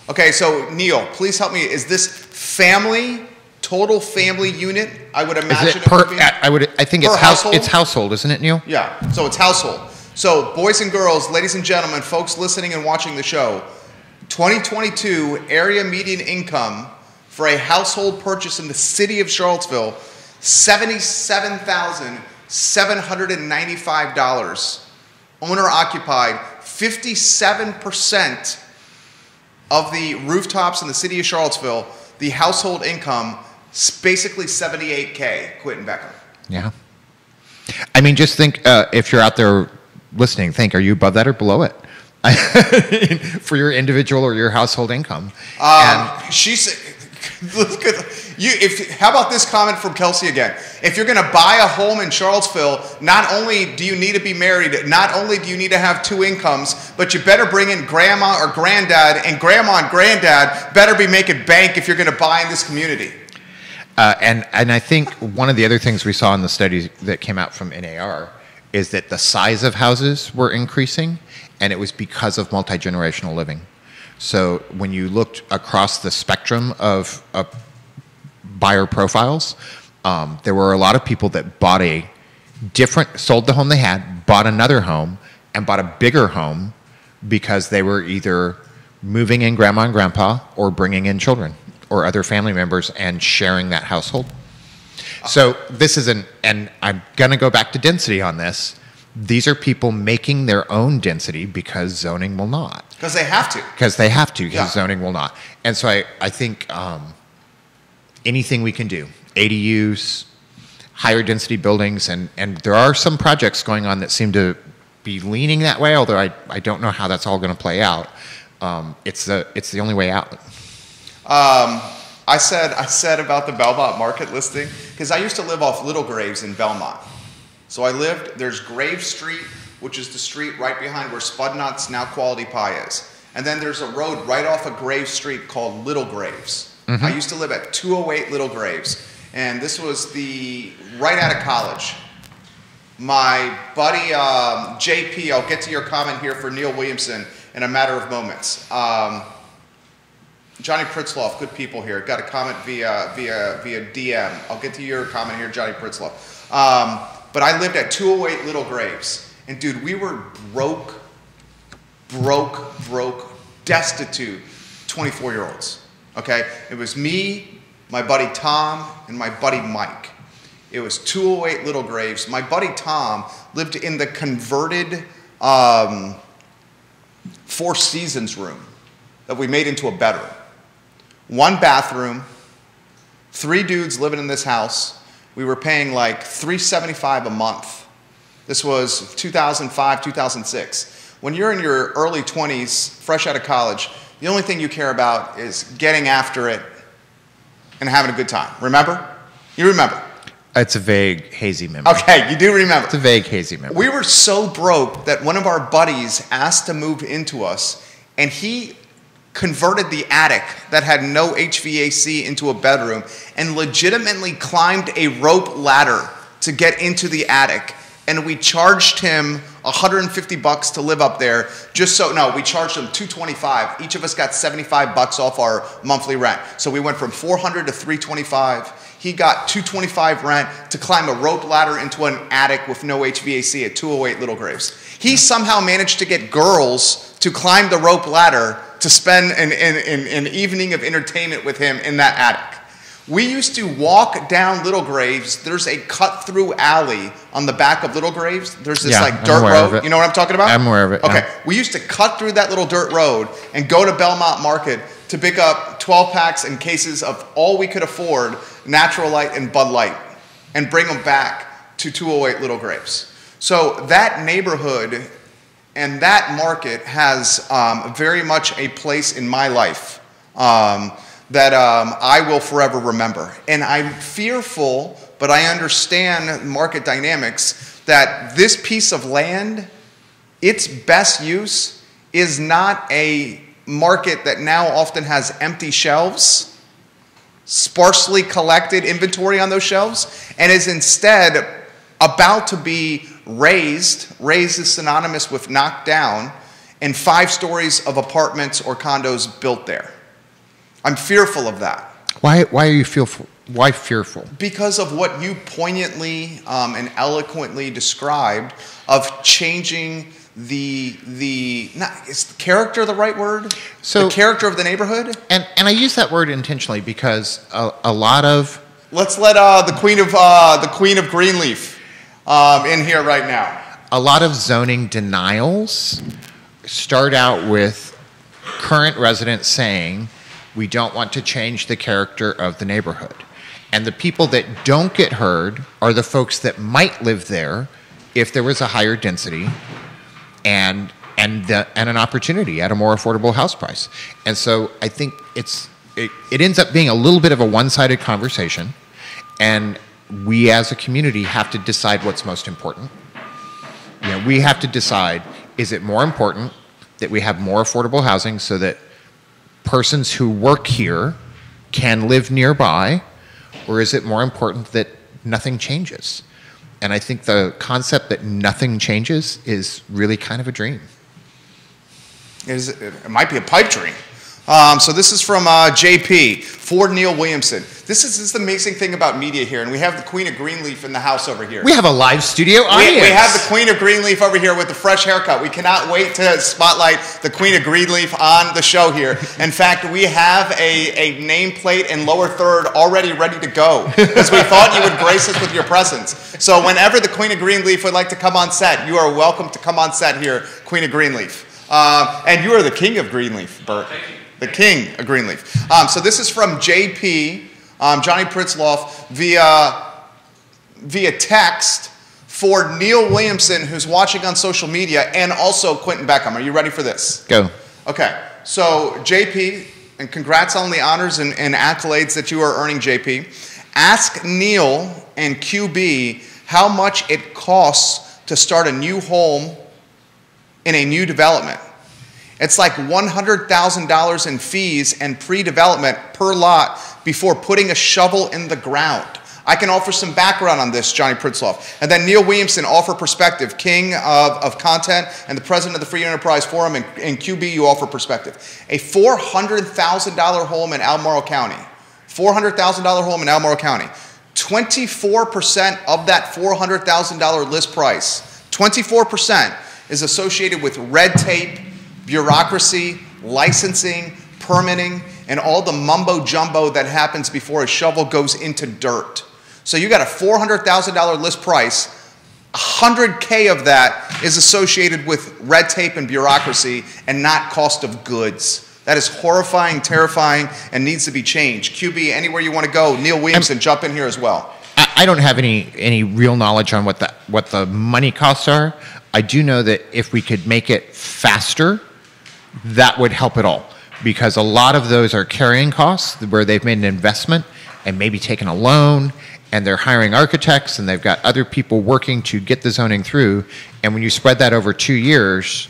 Okay, so Neil, please help me. Is this family, total family unit? I would imagine it would be. I think it's household. It's household, isn't it, Neil? Yeah, so it's household. So boys and girls, ladies and gentlemen, folks listening and watching the show, 2022 area median income for a household purchase in the city of Charlottesville, $77,795. Owner occupied, 57% of the rooftops in the city of Charlottesville, the household income is basically $78K, Quinton Beckham. Yeah. I mean, just think, if you're out there listening, think, are you above that or below it? For your individual or your household income. How about this comment from Kelsey again? If you're going to buy a home in Charlottesville, not only do you need to be married, not only do you need to have 2 incomes, but you better bring in grandma or granddad, and grandma and granddad better be making bank if you're going to buy in this community. And I think one of the other things we saw in the studies that came out from NAR is that the size of houses were increasing, and it was because of multi-generational living. So when you looked across the spectrum of buyer profiles, there were a lot of people that sold the home they had, bought another home, and bought a bigger home because they were either moving in grandma and grandpa or bringing in children or other family members and sharing that household. So this is and I'm going to go back to density on this. These are people making their own density because zoning will not. Because they have to. Because zoning will not. And so I think anything we can do, ADUs, higher density buildings, and there are some projects going on that seem to be leaning that way, although I don't know how that's all going to play out. It's the only way out. I said about the Belmont market listing, because I used to live off Little Graves in Belmont. So there's Grave Street, which is the street right behind where Spud Nuts, now Quality Pie is. And then there's a road right off of Grave Street called Little Graves. Mm-hmm. I used to live at 208 Little Graves. And this was right out of college. My buddy, JP, I'll get to your comment here for Neil Williamson in a matter of moments. Johnny Pritzloff, good people here. Got a comment via DM. I'll get to your comment here, Johnny Pritzloff. But I lived at 208 Little Graves. And dude, we were broke, destitute 24-year-olds. Okay? It was me, my buddy Tom, and my buddy Mike. It was 208 Little Graves. My buddy Tom lived in the converted Four Seasons room that we made into a bedroom. 1 bathroom, 3 dudes living in this house. We were paying like $375 a month. This was 2005, 2006. When you're in your early 20s, fresh out of college, the only thing you care about is getting after it and having a good time. Remember? You remember? It's a vague, hazy memory. Okay, you do remember. It's a vague, hazy memory. We were so broke that one of our buddies asked to move into us, and he converted the attic that had no HVAC into a bedroom and legitimately climbed a rope ladder to get into the attic. And we charged him $150 to live up there. We charged him $225. Each of us got $75 off our monthly rent. So we went from $400 to $325. He got $225 rent to climb a rope ladder into an attic with no HVAC at 208 Little Graves. He somehow managed to get girls to climb the rope ladder to spend an evening of entertainment with him in that attic. We used to walk down Little Graves. There's a cut-through alley on the back of Little Graves. There's this dirt road. You know what I'm talking about? I'm aware of it. Okay. Yeah. We used to cut through that little dirt road and go to Belmont Market to pick up 12-packs and cases of all we could afford, Natural Light and Bud Light, and bring them back to 208 Little Graves. So that neighborhood and that market has very much a place in my life that I will forever remember. And I'm fearful, but I understand market dynamics, that this piece of land, its best use is not a market that now often has empty shelves, sparsely collected inventory on those shelves, and is instead about to be raised. Raised is synonymous with knocked down, and 5 stories of apartments or condos built there. I'm fearful of that. Why are you fearful? Why fearful? Because of what you poignantly and eloquently described of changing is character the right word? So, the character of the neighborhood? And I use that word intentionally because a lot of... Let's let the Queen of Greenleaf in here right now. A lot of zoning denials start out with current residents saying, we don't want to change the character of the neighborhood. And the people that don't get heard are the folks that might live there if there was a higher density and an opportunity at a more affordable house price. And so I think it ends up being a little bit of a one-sided conversation, and we as a community have to decide what's most important. You know, we have to decide, is it more important that we have more affordable housing so that persons who work here can live nearby, or is it more important that nothing changes? And I think the concept that nothing changes is really kind of a dream. It might be a pipe dream. So this is from JP, Ford Neil Williamson. This is the amazing thing about media here, and we have the Queen of Greenleaf in the house over here. We have a live studio audience. We have the Queen of Greenleaf over here with the fresh haircut. We cannot wait to spotlight the Queen of Greenleaf on the show here. In fact, we have a nameplate in lower third already ready to go because we thought you would grace us with your presence. So whenever the Queen of Greenleaf would like to come on set, you are welcome to come on set here, Queen of Greenleaf. And you are the King of Greenleaf, Burt. The King of Greenleaf. So this is from JP, Johnny Pritzloff, via text for Neil Williamson, who's watching on social media, and also Quinton Beckham. Are you ready for this? Go. Okay. So JP, and congrats on the honors and accolades that you are earning, JP. Ask Neil and QB how much it costs to start a new home in a new development. It's like $100,000 in fees and pre-development per lot before putting a shovel in the ground. I can offer some background on this, Johnny Pritzloff. And then Neil Williamson, offer perspective, king of content and the president of the Free Enterprise Forum, and QB, you offer perspective. A $400,000 home in Albemarle County, $400,000 home in Albemarle County, 24% of that $400,000 list price, 24% is associated with red tape, bureaucracy, licensing, permitting, and all the mumbo-jumbo that happens before a shovel goes into dirt. So you got a $400,000 list price, $100K of that is associated with red tape and bureaucracy and not cost of goods. That is horrifying, terrifying, and needs to be changed. QB, anywhere you want to go. Neil Williamson, jump in here as well. I don't have any real knowledge on what the money costs are. I do know that if we could make it faster, that would help it all, because a lot of those are carrying costs where they've made an investment and maybe taken a loan, and they're hiring architects and they've got other people working to get the zoning through. And when you spread that over 2 years,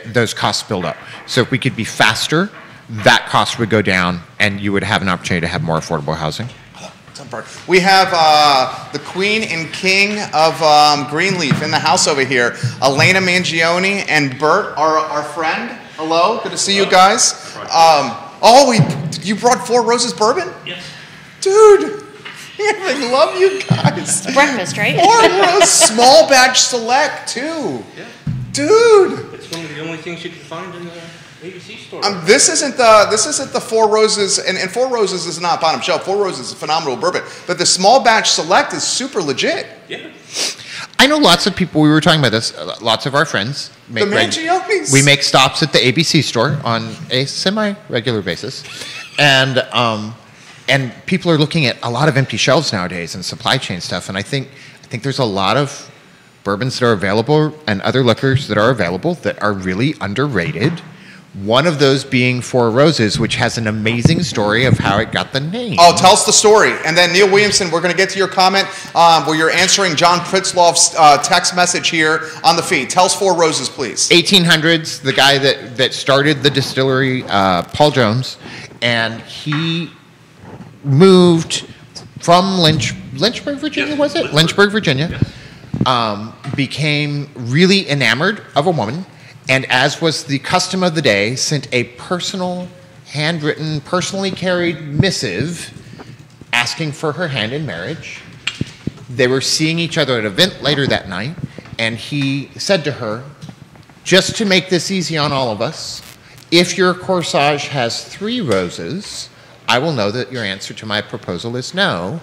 those costs build up. So if we could be faster, that cost would go down and you would have an opportunity to have more affordable housing. We have the Queen and King of Greenleaf in the house over here. Elaina Mangione and Burt, our friend. Hello, good to see you guys. You brought Four Roses Bourbon? Yes. Dude, I love you guys. It's breakfast, right? Four Roses Small Batch Select, too. Yeah. Dude. It's one of the only things you can find in the ABC store. This isn't the Four Roses, and Four Roses is not bottom shelf. Four Roses is a phenomenal bourbon, but the Small Batch Select is super legit. Yeah. I know lots of people, we were talking about this, lots of our friends. The Mangiones. We make stops at the ABC store on a semi-regular basis. And people are looking at a lot of empty shelves nowadays and supply chain stuff. And I think there's a lot of bourbons that are available and other liquors that are available that are really underrated. One of those being Four Roses, which has an amazing story of how it got the name. Oh, tell us the story. And then Neil Williamson, we're going to get to your comment where you're answering John Pritzloff's text message here on the feed. Tell us Four Roses, please. 1800s, the guy that started the distillery, Paul Jones, and he moved from Lynchburg, Virginia, was it? Lynchburg, Virginia. Became really enamored of a woman. And as was the custom of the day, sent a personal, handwritten, personally carried missive asking for her hand in marriage. They were seeing each other at an event later that night, and he said to her, just to make this easy on all of us, if your corsage has 3 roses, I will know that your answer to my proposal is no.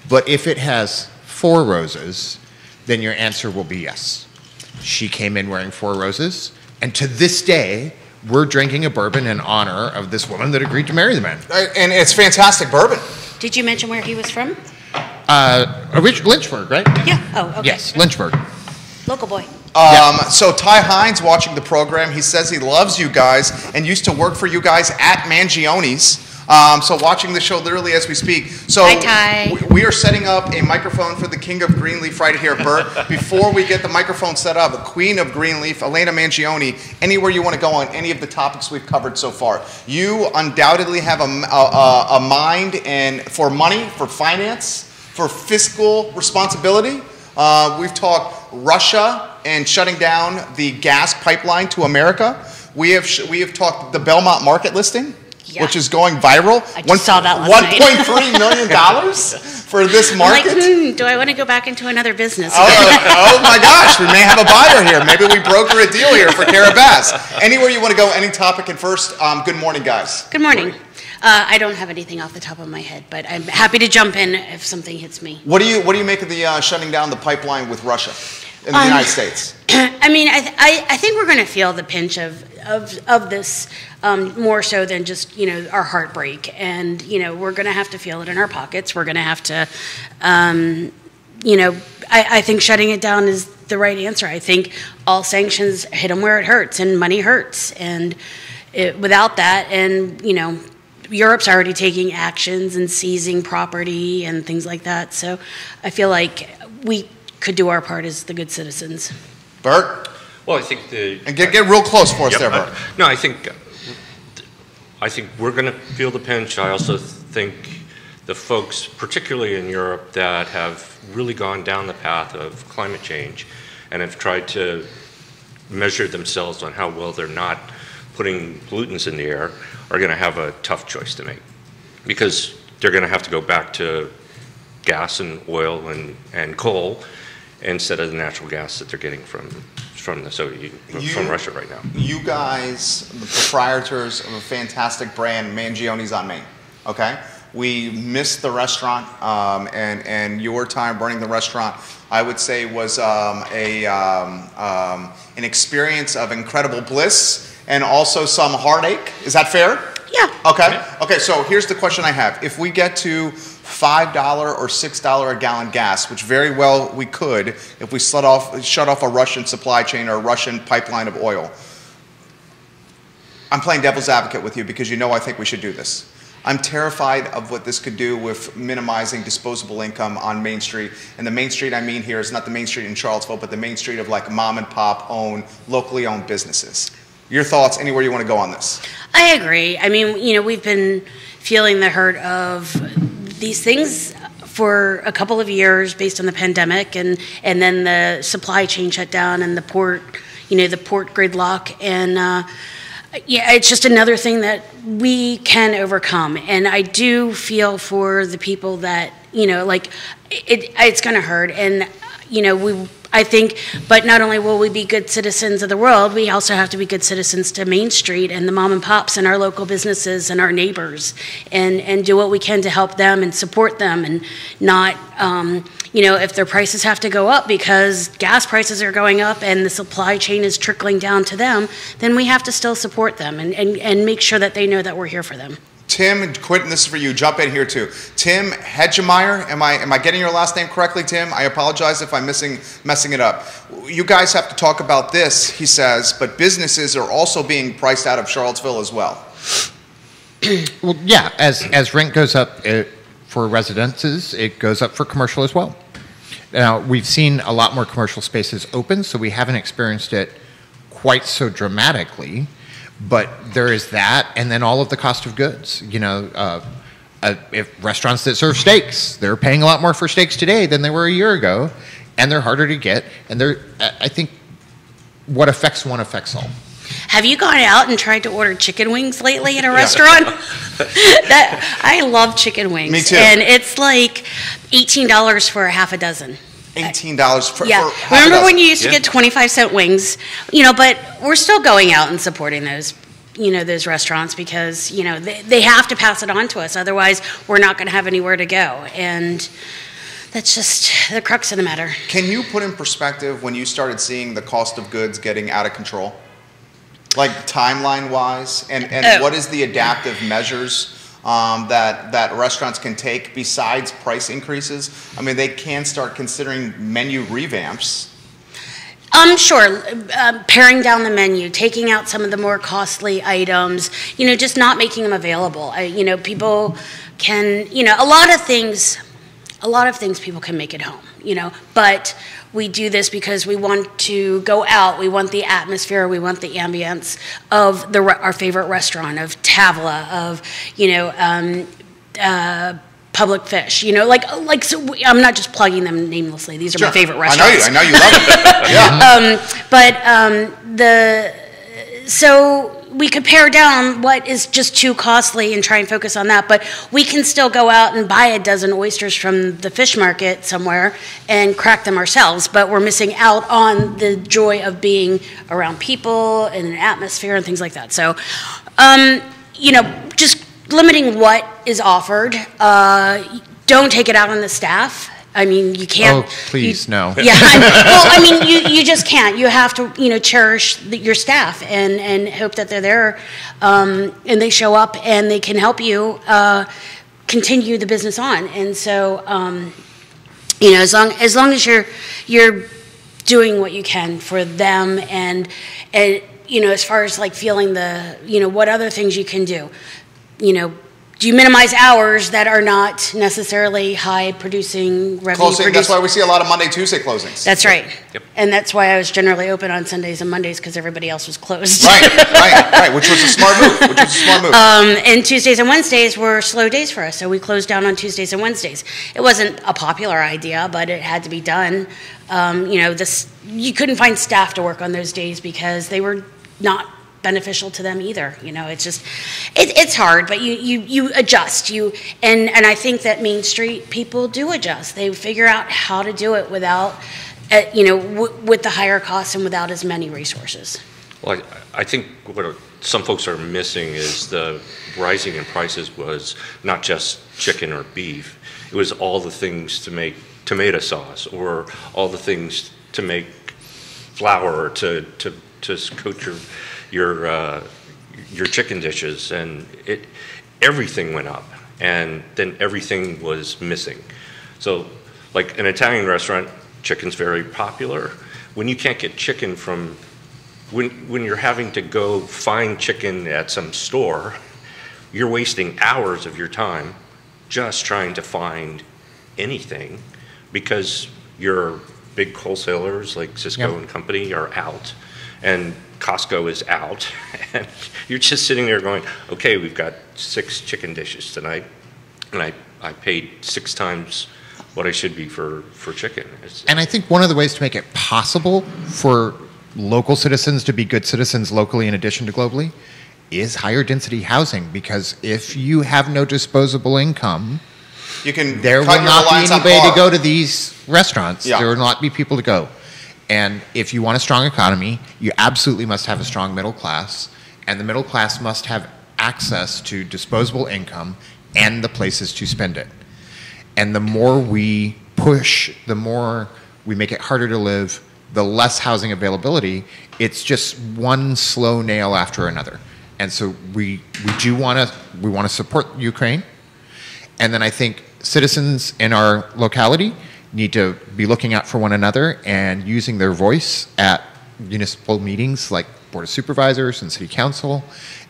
But if it has 4 roses, then your answer will be yes. She came in wearing 4 roses. And to this day, we're drinking a bourbon in honor of this woman that agreed to marry the man. And it's fantastic bourbon. Did you mention where he was from? Lynchburg, right? Yeah. Oh, okay. Yes, Lynchburg. Local boy. So Ty Hines watching the program, he says he loves you guys and used to work for you guys at Mangione's. So watching the show literally as we speak. So Hi, Ty. We are setting up a microphone for the King of Greenleaf right here, Burt. Before we get the microphone set up, the Queen of Greenleaf, Elaina Mangione, anywhere you want to go on any of the topics we've covered so far. You undoubtedly have a mind and for money, for finance, for fiscal responsibility. We've talked Russia and shutting down the gas pipeline to America. We have talked the Belmont market listing. Yeah. Which is going viral. I just saw that last night. $1.3 million for this market. I'm like, do I want to go back into another business? Oh my gosh, we may have a buyer here. Maybe we broker a deal here for Carabas. Anywhere you want to go, any topic. And first, good morning, guys. Good morning. I don't have anything off the top of my head, but I'm happy to jump in if something hits me. What do you make of the shutting down the pipeline with Russia in the United States? I mean, I think we're going to feel the pinch of this more so than just our heartbreak, and we're going to have to feel it in our pockets. We're going to have to, I think shutting it down is the right answer. I think all sanctions hit them where it hurts, and money hurts, and without that, and Europe's already taking actions and seizing property and things like that. So I feel like we could do our part as the good citizens. Burt? Well, I think and get real close for us there, Burt. No, I think we're going to feel the pinch. I also think the folks, particularly in Europe, that have really gone down the path of climate change and have tried to measure themselves on how well they're not putting pollutants in the air, are going to have a tough choice to make, because they're going to have to go back to gas and oil and coal instead of the natural gas that they're getting from Russia right now. You guys, the proprietors of a fantastic brand, Mangione's on Main, okay? We missed the restaurant, and your time running the restaurant, I would say, was an experience of incredible bliss and also some heartache. Is that fair? Yeah. Okay. Yeah. Okay, so here's the question I have. If we get to $5 or $6 a gallon gas, which very well we could if we shut off a Russian supply chain or a Russian pipeline of oil. I'm playing devil's advocate with you because I think we should do this. I'm terrified of what this could do with minimizing disposable income on Main Street. And the Main Street I mean here is not the Main Street in Charlottesville, but the Main Street of like mom and pop locally owned businesses. Your thoughts, anywhere you want to go on this? I agree. I mean, we've been feeling the hurt of these things for a couple of years based on the pandemic and then the supply chain shutdown and the port gridlock. And it's just another thing that we can overcome. And I do feel for the people that, it's going to hurt. And, I think, but not only will we be good citizens of the world, we also have to be good citizens to Main Street and the mom and pops and our local businesses and our neighbors, and do what we can to help them and support them, and not, if their prices have to go up because gas prices are going up and the supply chain is trickling down to them, then we have to still support them and make sure that they know that we're here for them. Tim and Quinton, this is for you. Jump in here too. Tim Hedgemeyer, am I getting your last name correctly, Tim? I apologize if I'm messing it up. You guys have to talk about this, he says, but businesses are also being priced out of Charlottesville as well. Well, yeah, as rent goes up for residences, it goes up for commercial as well. Now, we've seen a lot more commercial spaces open, so we haven't experienced it quite so dramatically. But there is that, and then all of the cost of goods. If restaurants that serve steaks, they're paying a lot more for steaks today than they were a year ago, and they're harder to get. And I think what affects one affects all. Have you gone out and tried to order chicken wings lately at a restaurant? I love chicken wings. Me too. And it's like $18 for a half a dozen. $18 for Remember when you used to get 25-cent wings? But we're still going out and supporting those, those restaurants because, they have to pass it on to us. Otherwise, we're not going to have anywhere to go. And that's just the crux of the matter. Can you put in perspective when you started seeing the cost of goods getting out of control? like timeline-wise, and what is the adaptive measures that restaurants can take besides price increases? I mean, they can start considering menu revamps. Sure. Paring down the menu, taking out some of the more costly items, just not making them available. People can, a lot of things people can make at home, but we do this because we want to go out. We want the atmosphere. We want the ambience of our favorite restaurant, of Tavla, of, Public Fish, so I'm not just plugging them namelessly. These are my favorite restaurants. I know you love it. Yeah. So we could pare down what is just too costly and try and focus on that. But we can still go out and buy a dozen oysters from the fish market somewhere and crack them ourselves. But we're missing out on the joy of being around people and an atmosphere and things like that. So, just limiting what is offered. Don't take it out on the staff. I mean, you can't. Oh, please, no. Yeah. You just can't. You have to, cherish your staff and hope that they're there and they show up and they can help you continue the business on. And so, as long as you're doing what you can for them and as far as like feeling what other things you can do. Do you minimize hours that are not necessarily high producing revenue? Closing, that's why we see a lot of Monday, Tuesday closings. That's right. Yep. And that's why I was generally open on Sundays and Mondays because everybody else was closed. Right, which was a smart move. And Tuesdays and Wednesdays were slow days for us, so we closed down on Tuesdays and Wednesdays. It wasn't a popular idea, but it had to be done. You couldn't find staff to work on those days because they were not beneficial to them either. It's just it's hard, but you adjust. And I think that Main Street people do adjust. They figure out how to do it without with the higher costs and without as many resources. Well, I think what some folks are missing is the rising in prices was not just chicken or beef. It was all the things to make tomato sauce or all the things to make flour to coat your chicken dishes, and everything went up, and then everything was missing. So, like an Italian restaurant, chicken's very popular. When you can't get chicken when you're having to go find chicken at some store, you're wasting hours of your time just trying to find anything because your big wholesalers like Cisco and company are out, and Costco is out, and you're just sitting there going, okay, we've got 6 chicken dishes tonight, and I paid 6 times what I should be for chicken. And I think one of the ways to make it possible for local citizens to be good citizens locally in addition to globally is higher density housing, because if you have no disposable income, there will not be anybody to go to these restaurants. There will not be people to go. And if you want a strong economy, you absolutely must have a strong middle class, and the middle class must have access to disposable income and the places to spend it. And the more we push, the more we make it harder to live, the less housing availability. It's just one slow nail after another. And so we want to support Ukraine. And then I think citizens in our locality need to be looking out for one another and using their voice at municipal meetings like Board of Supervisors and City Council,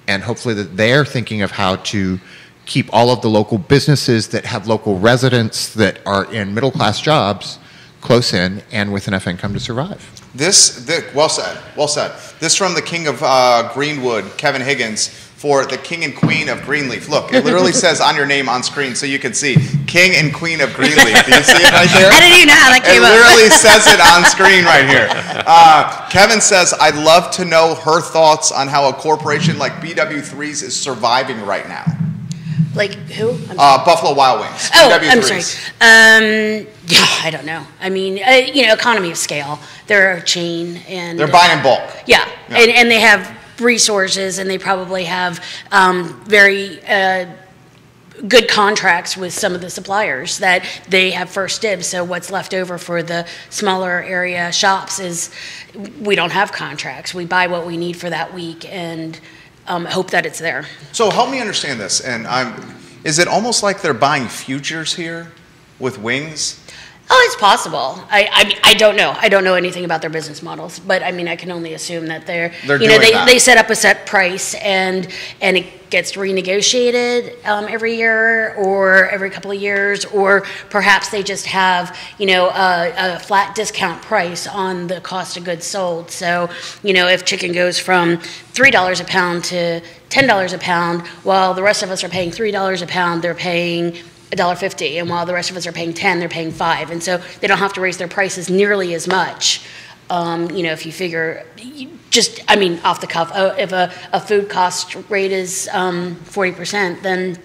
and hopefully that they're thinking of how to keep all of the local businesses that have local residents that are in middle-class jobs close in and with enough income to survive. Well said. This from the King of Greenwood, Kevin Higgins, for the King and Queen of Greenleaf. Look, it literally says on your name on screen so you can see King and Queen of Greenleaf. Do you see it right there? I didn't even know how that came up. It literally says it on screen right here. Kevin says, I'd love to know her thoughts on how a corporation like BW3's is surviving right now. Like who? Buffalo Wild Wings. Oh, BW3's. I'm sorry. I don't know. I mean, economy of scale. They're a chain, and they're buying in bulk. Yeah. And they have resources, and they probably have very good contracts with some of the suppliers that they have first dibs. So what's left over for the smaller area shops is we don't have contracts. We buy what we need for that week and hope that it's there. So help me understand this. And is it almost like they're buying futures here with wings? Oh, it's possible. I don't know. I don't know anything about their business models, but I mean, I can only assume that they're you know, they set up a set price and it gets renegotiated every year or every couple of years, or perhaps they just have, you know, a flat discount price on the cost of goods sold. So, you know, if chicken goes from $3 a pound to $10 a pound, while the rest of us are paying $3 a pound, they're paying $1.50, and while the rest of us are paying 10, they're paying 5, and so they don't have to raise their prices nearly as much. You know, if you figure, I mean, off the cuff, if a food cost rate is 40%, then,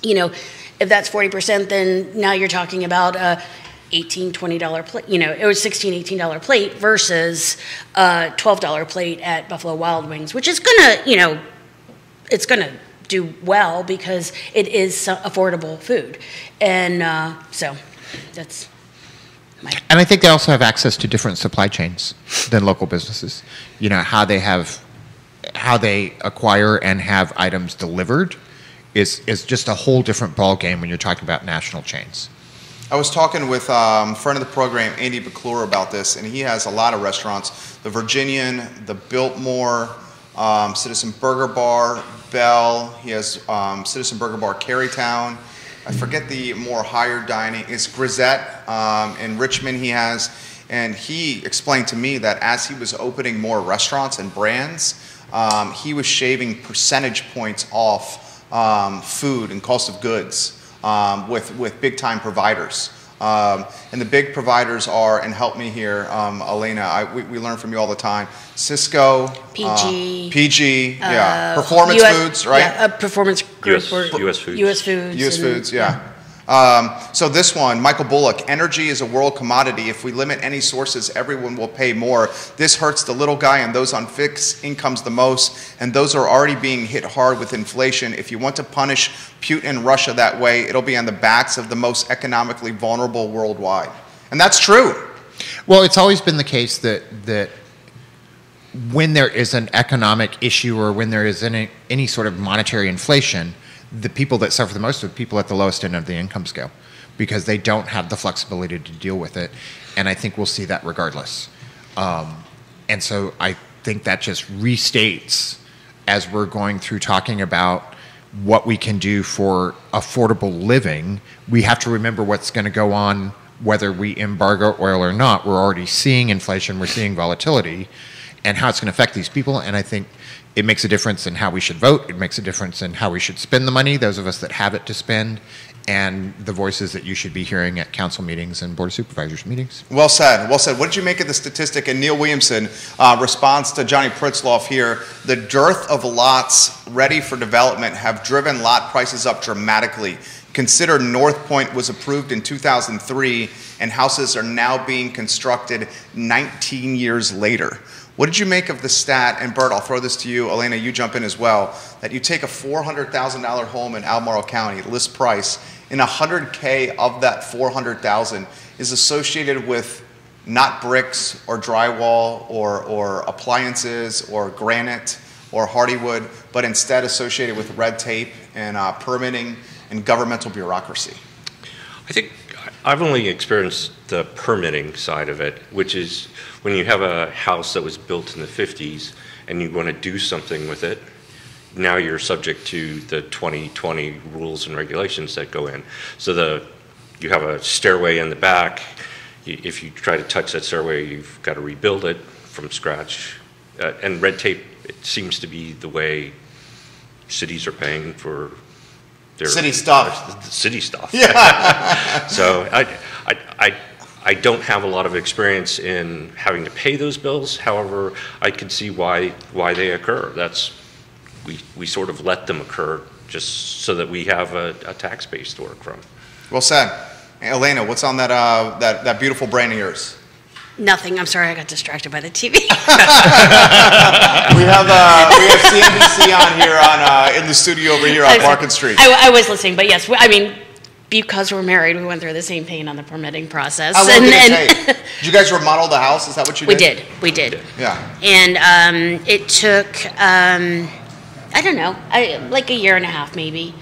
you know, if that's 40%, then now you're talking about $18, $20 plate, you know, it was $16, $18 plate versus $12 plate at Buffalo Wild Wings, which is gonna, you know, it's gonna do well because it is affordable food, and so that's my. And I think they also have access to different supply chains than local businesses. You know, how they acquire and have items delivered is just a whole different ball game when you're talking about national chains. I was talking with a friend of the program, Andy McClure, about this, and he has a lot of restaurants: the Virginian, the Biltmore, Citizen Burger Bar, Bell. He has Citizen Burger Bar, Carytown. I forget the more higher dining. It's Grisette in Richmond he has. And he explained to me that as he was opening more restaurants and brands, he was shaving percentage points off food and cost of goods with big-time providers. And the big providers are, and help me here, Elaina, we learn from you all the time, Cisco, PG, yeah, Performance Foods, right? Yeah, Performance Group. US Foods. US Foods. US Foods, yeah. So this one, Michael Bullock, energy is a world commodity. If we limit any sources, everyone will pay more. This hurts the little guy and those on fixed incomes the most, and those are already being hit hard with inflation. If you want to punish Putin and Russia that way, it'll be on the backs of the most economically vulnerable worldwide. And that's true. Well, it's always been the case that when there is an economic issue or when there is any sort of monetary inflation, the people that suffer the most are people at the lowest end of the income scale because they don't have the flexibility to deal with it. And I think we'll see that regardless. And so I think that just restates, as we're going through talking about what we can do for affordable living, we have to remember what's going to go on whether we embargo oil or not. We're already seeing inflation, we're seeing volatility, and how it's going to affect these people. And I think it makes a difference in how we should vote. It makes a difference in how we should spend the money, those of us that have it to spend, and the voices that you should be hearing at council meetings and board of supervisors meetings. Well said. Well said. What did you make of the statistic? And Neil Williamson responds to Johnny Pritzloff here. The dearth of lots ready for development have driven lot prices up dramatically. Consider North Point was approved in 2003, and houses are now being constructed 19 years later. What did you make of the stat? And Burt, I'll throw this to you. Elaina, you jump in as well. That you take a $400,000 home in Albemarle County, list price, and $100K of that $400,000 is associated with not bricks or drywall or appliances or granite or hardywood, but instead associated with red tape and permitting and governmental bureaucracy. I think I've only experienced the permitting side of it, which is when you have a house that was built in the 50s and you want to do something with it, now you're subject to the 2020 rules and regulations that go in. So you have a stairway in the back. If you try to touch that stairway, you've got to rebuild it from scratch. And red tape, it seems to be the way cities are paying for their city stuff. City stuff. Yeah. So I don't have a lot of experience in having to pay those bills. However, I can see why they occur. We sort of let them occur just so that we have a tax base to work from. Well said. Elaina, what's on that beautiful brain of yours? Nothing. I'm sorry, I got distracted by the TV. We have CNBC on here in the studio over here on Market Street. I was listening, but yes, I mean, because we're married, we went through the same pain on the permitting process. How long did it take? Did you guys remodel the house? Is that what you did? We did. Yeah. And it took, I don't know, like a year and a half maybe,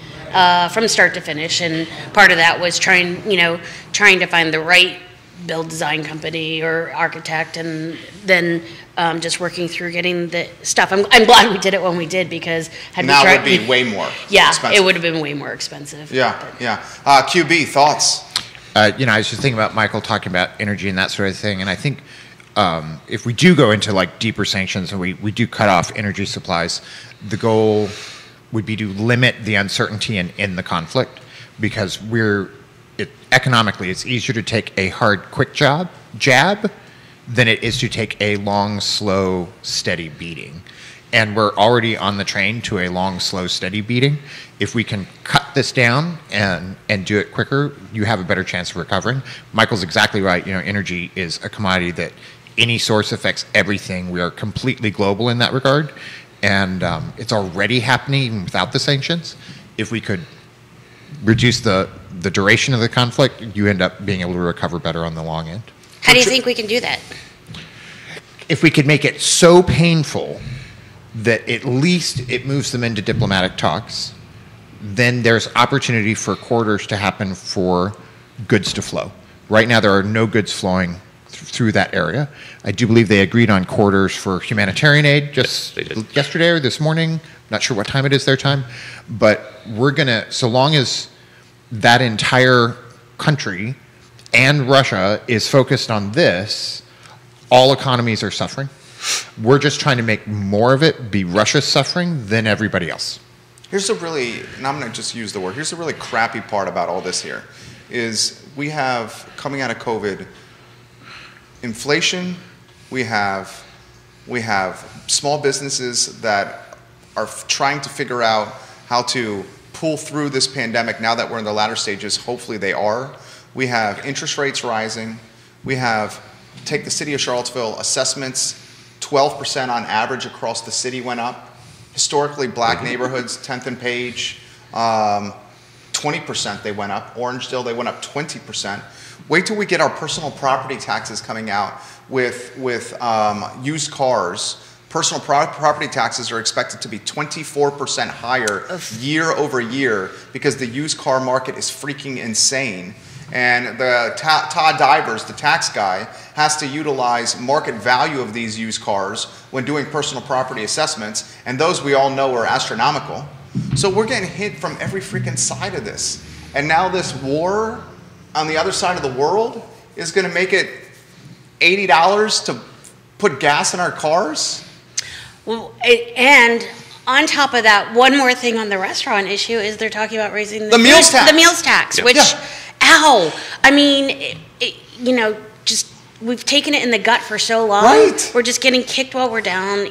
from start to finish. And part of that was trying to find the right build design company or architect, and then just working through getting the stuff. I'm glad we did it when we did, because now it would be way more expensive. It would have been way more expensive. Yeah. QB, thoughts? I was just thinking about Michael talking about energy and that sort of thing, and I think if we do go into like deeper sanctions and we do cut off energy supplies, the goal would be to limit the uncertainty in the conflict, because economically it's easier to take a hard, quick jab than it is to take a long, slow, steady beating. And we're already on the train to a long, slow, steady beating. If we can cut this down and do it quicker, you have a better chance of recovering. Michael's exactly right. Energy is a commodity that any source affects everything. We are completely global in that regard. And it's already happening even without the sanctions. If we could reduce the duration of the conflict, you end up being able to recover better on the long end. How do you think we can do that? If we could make it so painful that at least it moves them into diplomatic talks, then there's opportunity for corridors to happen for goods to flow. Right now, there are no goods flowing through that area. I do believe they agreed on corridors for humanitarian aid just yesterday or this morning. Not sure what time it is their time. But so long as that entire country and Russia is focused on this, all economies are suffering. We're just trying to make more of it be Russia's suffering than everybody else. And I'm going to just use the word, here's the really crappy part about all this here, is we have, coming out of COVID, inflation, we have small businesses that are trying to figure out how to pull through this pandemic now that we're in the latter stages. Hopefully they are. We have interest rates rising. We have, take the city of Charlottesville, assessments, 12% on average across the city went up. Historically black neighborhoods, 10th and Page, 20% they went up. Orangedale, they went up 20%. Wait till we get our personal property taxes coming out with used cars. Personal property taxes are expected to be 24% higher year over year, because the used car market is freaking insane. And the Todd Divers, the tax guy, has to utilize market value of these used cars when doing personal property assessments, and those we all know are astronomical. So we're getting hit from every freaking side of this. And now this war on the other side of the world is going to make it $80 to put gas in our cars? Well, and on top of that, one more thing on the restaurant issue is they're talking about raising the meals tax. The meals tax, which, ow! I mean, just we've taken it in the gut for so long. Right. We're just getting kicked while we're down.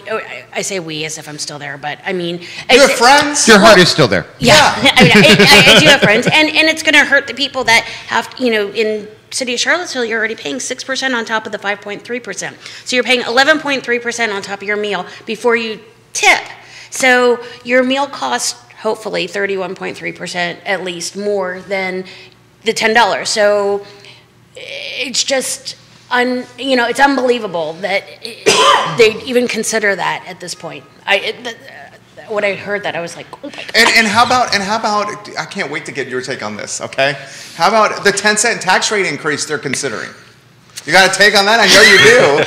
I say we as if I'm still there, but I mean, you have friends. Your heart is still there. Yeah, I mean, I do have friends, and it's going to hurt the people that have, in city of Charlottesville, you're already paying 6% on top of the 5.3%. So you're paying 11.3% on top of your meal before you tip. So your meal costs, hopefully, 31.3% at least more than the $10. So it's just, it's unbelievable that they'd even consider that at this point. When I heard that, I was like, oh my God. And how about, I can't wait to get your take on this, okay? How about the 10-cent tax rate increase they're considering? You got a take on that? I know you do.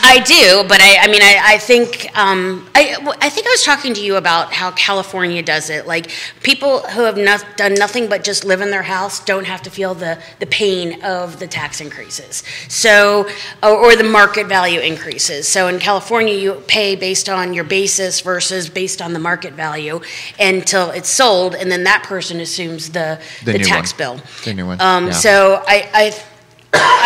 I do, but I think I was talking to you about how California does it. Like, people who have done nothing but just live in their house don't have to feel the pain of the tax increases. So, or the market value increases. So in California, you pay based on your basis versus based on the market value until it's sold, and then that person assumes the tax bill. The new one. So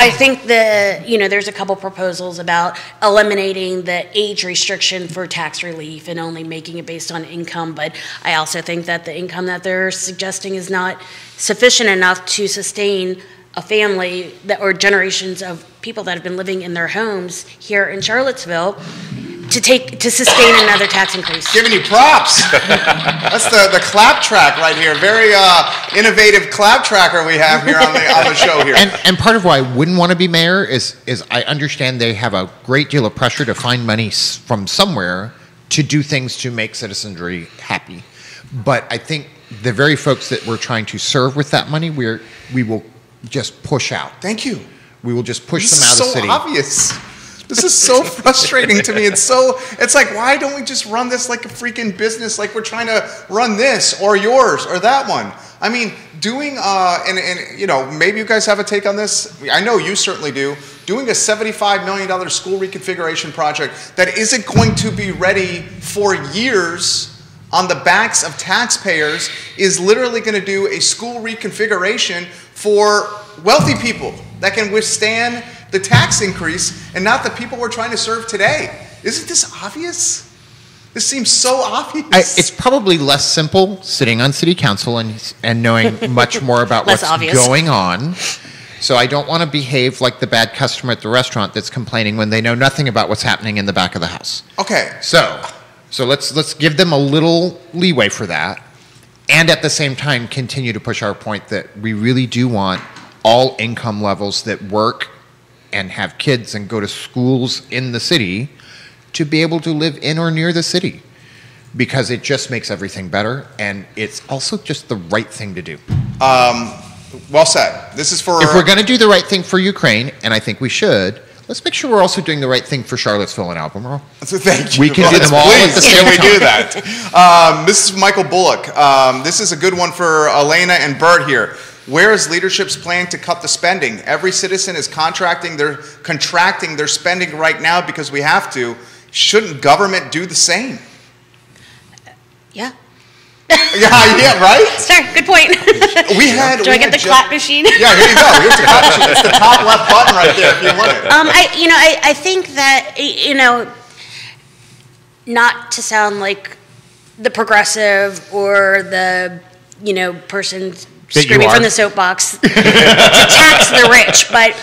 I think there's a couple proposals about eliminating the age restriction for tax relief and only making it based on income, but I also think that the income that they're suggesting is not sufficient enough to sustain a family that, or generations of people that have been living in their homes here in Charlottesville to sustain another tax increase. Giving you props. That's the clap track right here. Very innovative clap tracker we have here on the show here. And part of why I wouldn't want to be mayor is I understand they have a great deal of pressure to find money from somewhere to do things to make citizenry happy. But I think the very folks that we're trying to serve with that money, we will just push out. Thank you. We will just push them out of the city. This is so obvious. This is so frustrating to me. It's like, why don't we just run this like a freaking business, like we're trying to run this or yours or that one? I mean, doing, and you know, maybe you guys have a take on this. I know you certainly do. Doing a $75 million school reconfiguration project that isn't going to be ready for years on the backs of taxpayers is literally going to do a school reconfiguration for wealthy people that can withstand the tax increase and not the people we're trying to serve today. Isn't this obvious? This seems so obvious. It's probably less simple sitting on city council and knowing much more about what's going on. So I don't want to behave like the bad customer at the restaurant that's complaining when they know nothing about what's happening in the back of the house. Okay. So let's give them a little leeway for that, and at the same time continue to push our point that we really do want all income levels that work and have kids and go to schools in the city to be able to live in or near the city, because it just makes everything better, and it's also just the right thing to do. Well said. This is for... If we're going to do the right thing for Ukraine, and I think we should, let's make sure we're also doing the right thing for Charlottesville and Albemarle. So thank you. We can do them all at the same time. Can we do that? This is Michael Bullock. This is a good one for Elaina and Burt here. Where is leadership's plan to cut the spending? Every citizen is contracting their spending right now because we have to. Shouldn't government do the same? Yeah. Yeah, right? Sorry, good point. Do I get the clap machine? Yeah, here you go. Here's the clap machine. It's the top left button right there if you want it. I think that, not to sound like the progressive or the, person screaming from the soapbox to tax the rich, but,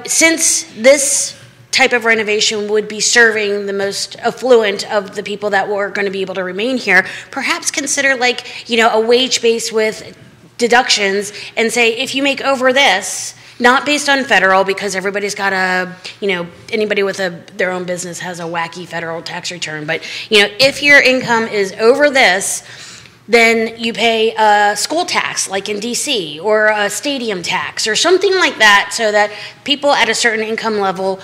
since this type of renovation would be serving the most affluent of the people that were going to be able to remain here, perhaps consider a wage base with deductions and say, if you make over this, not based on federal, because everybody's got anybody with their own business has a wacky federal tax return, but, if your income is over this, then you pay a school tax like in DC, or a stadium tax or something like that, so that people at a certain income level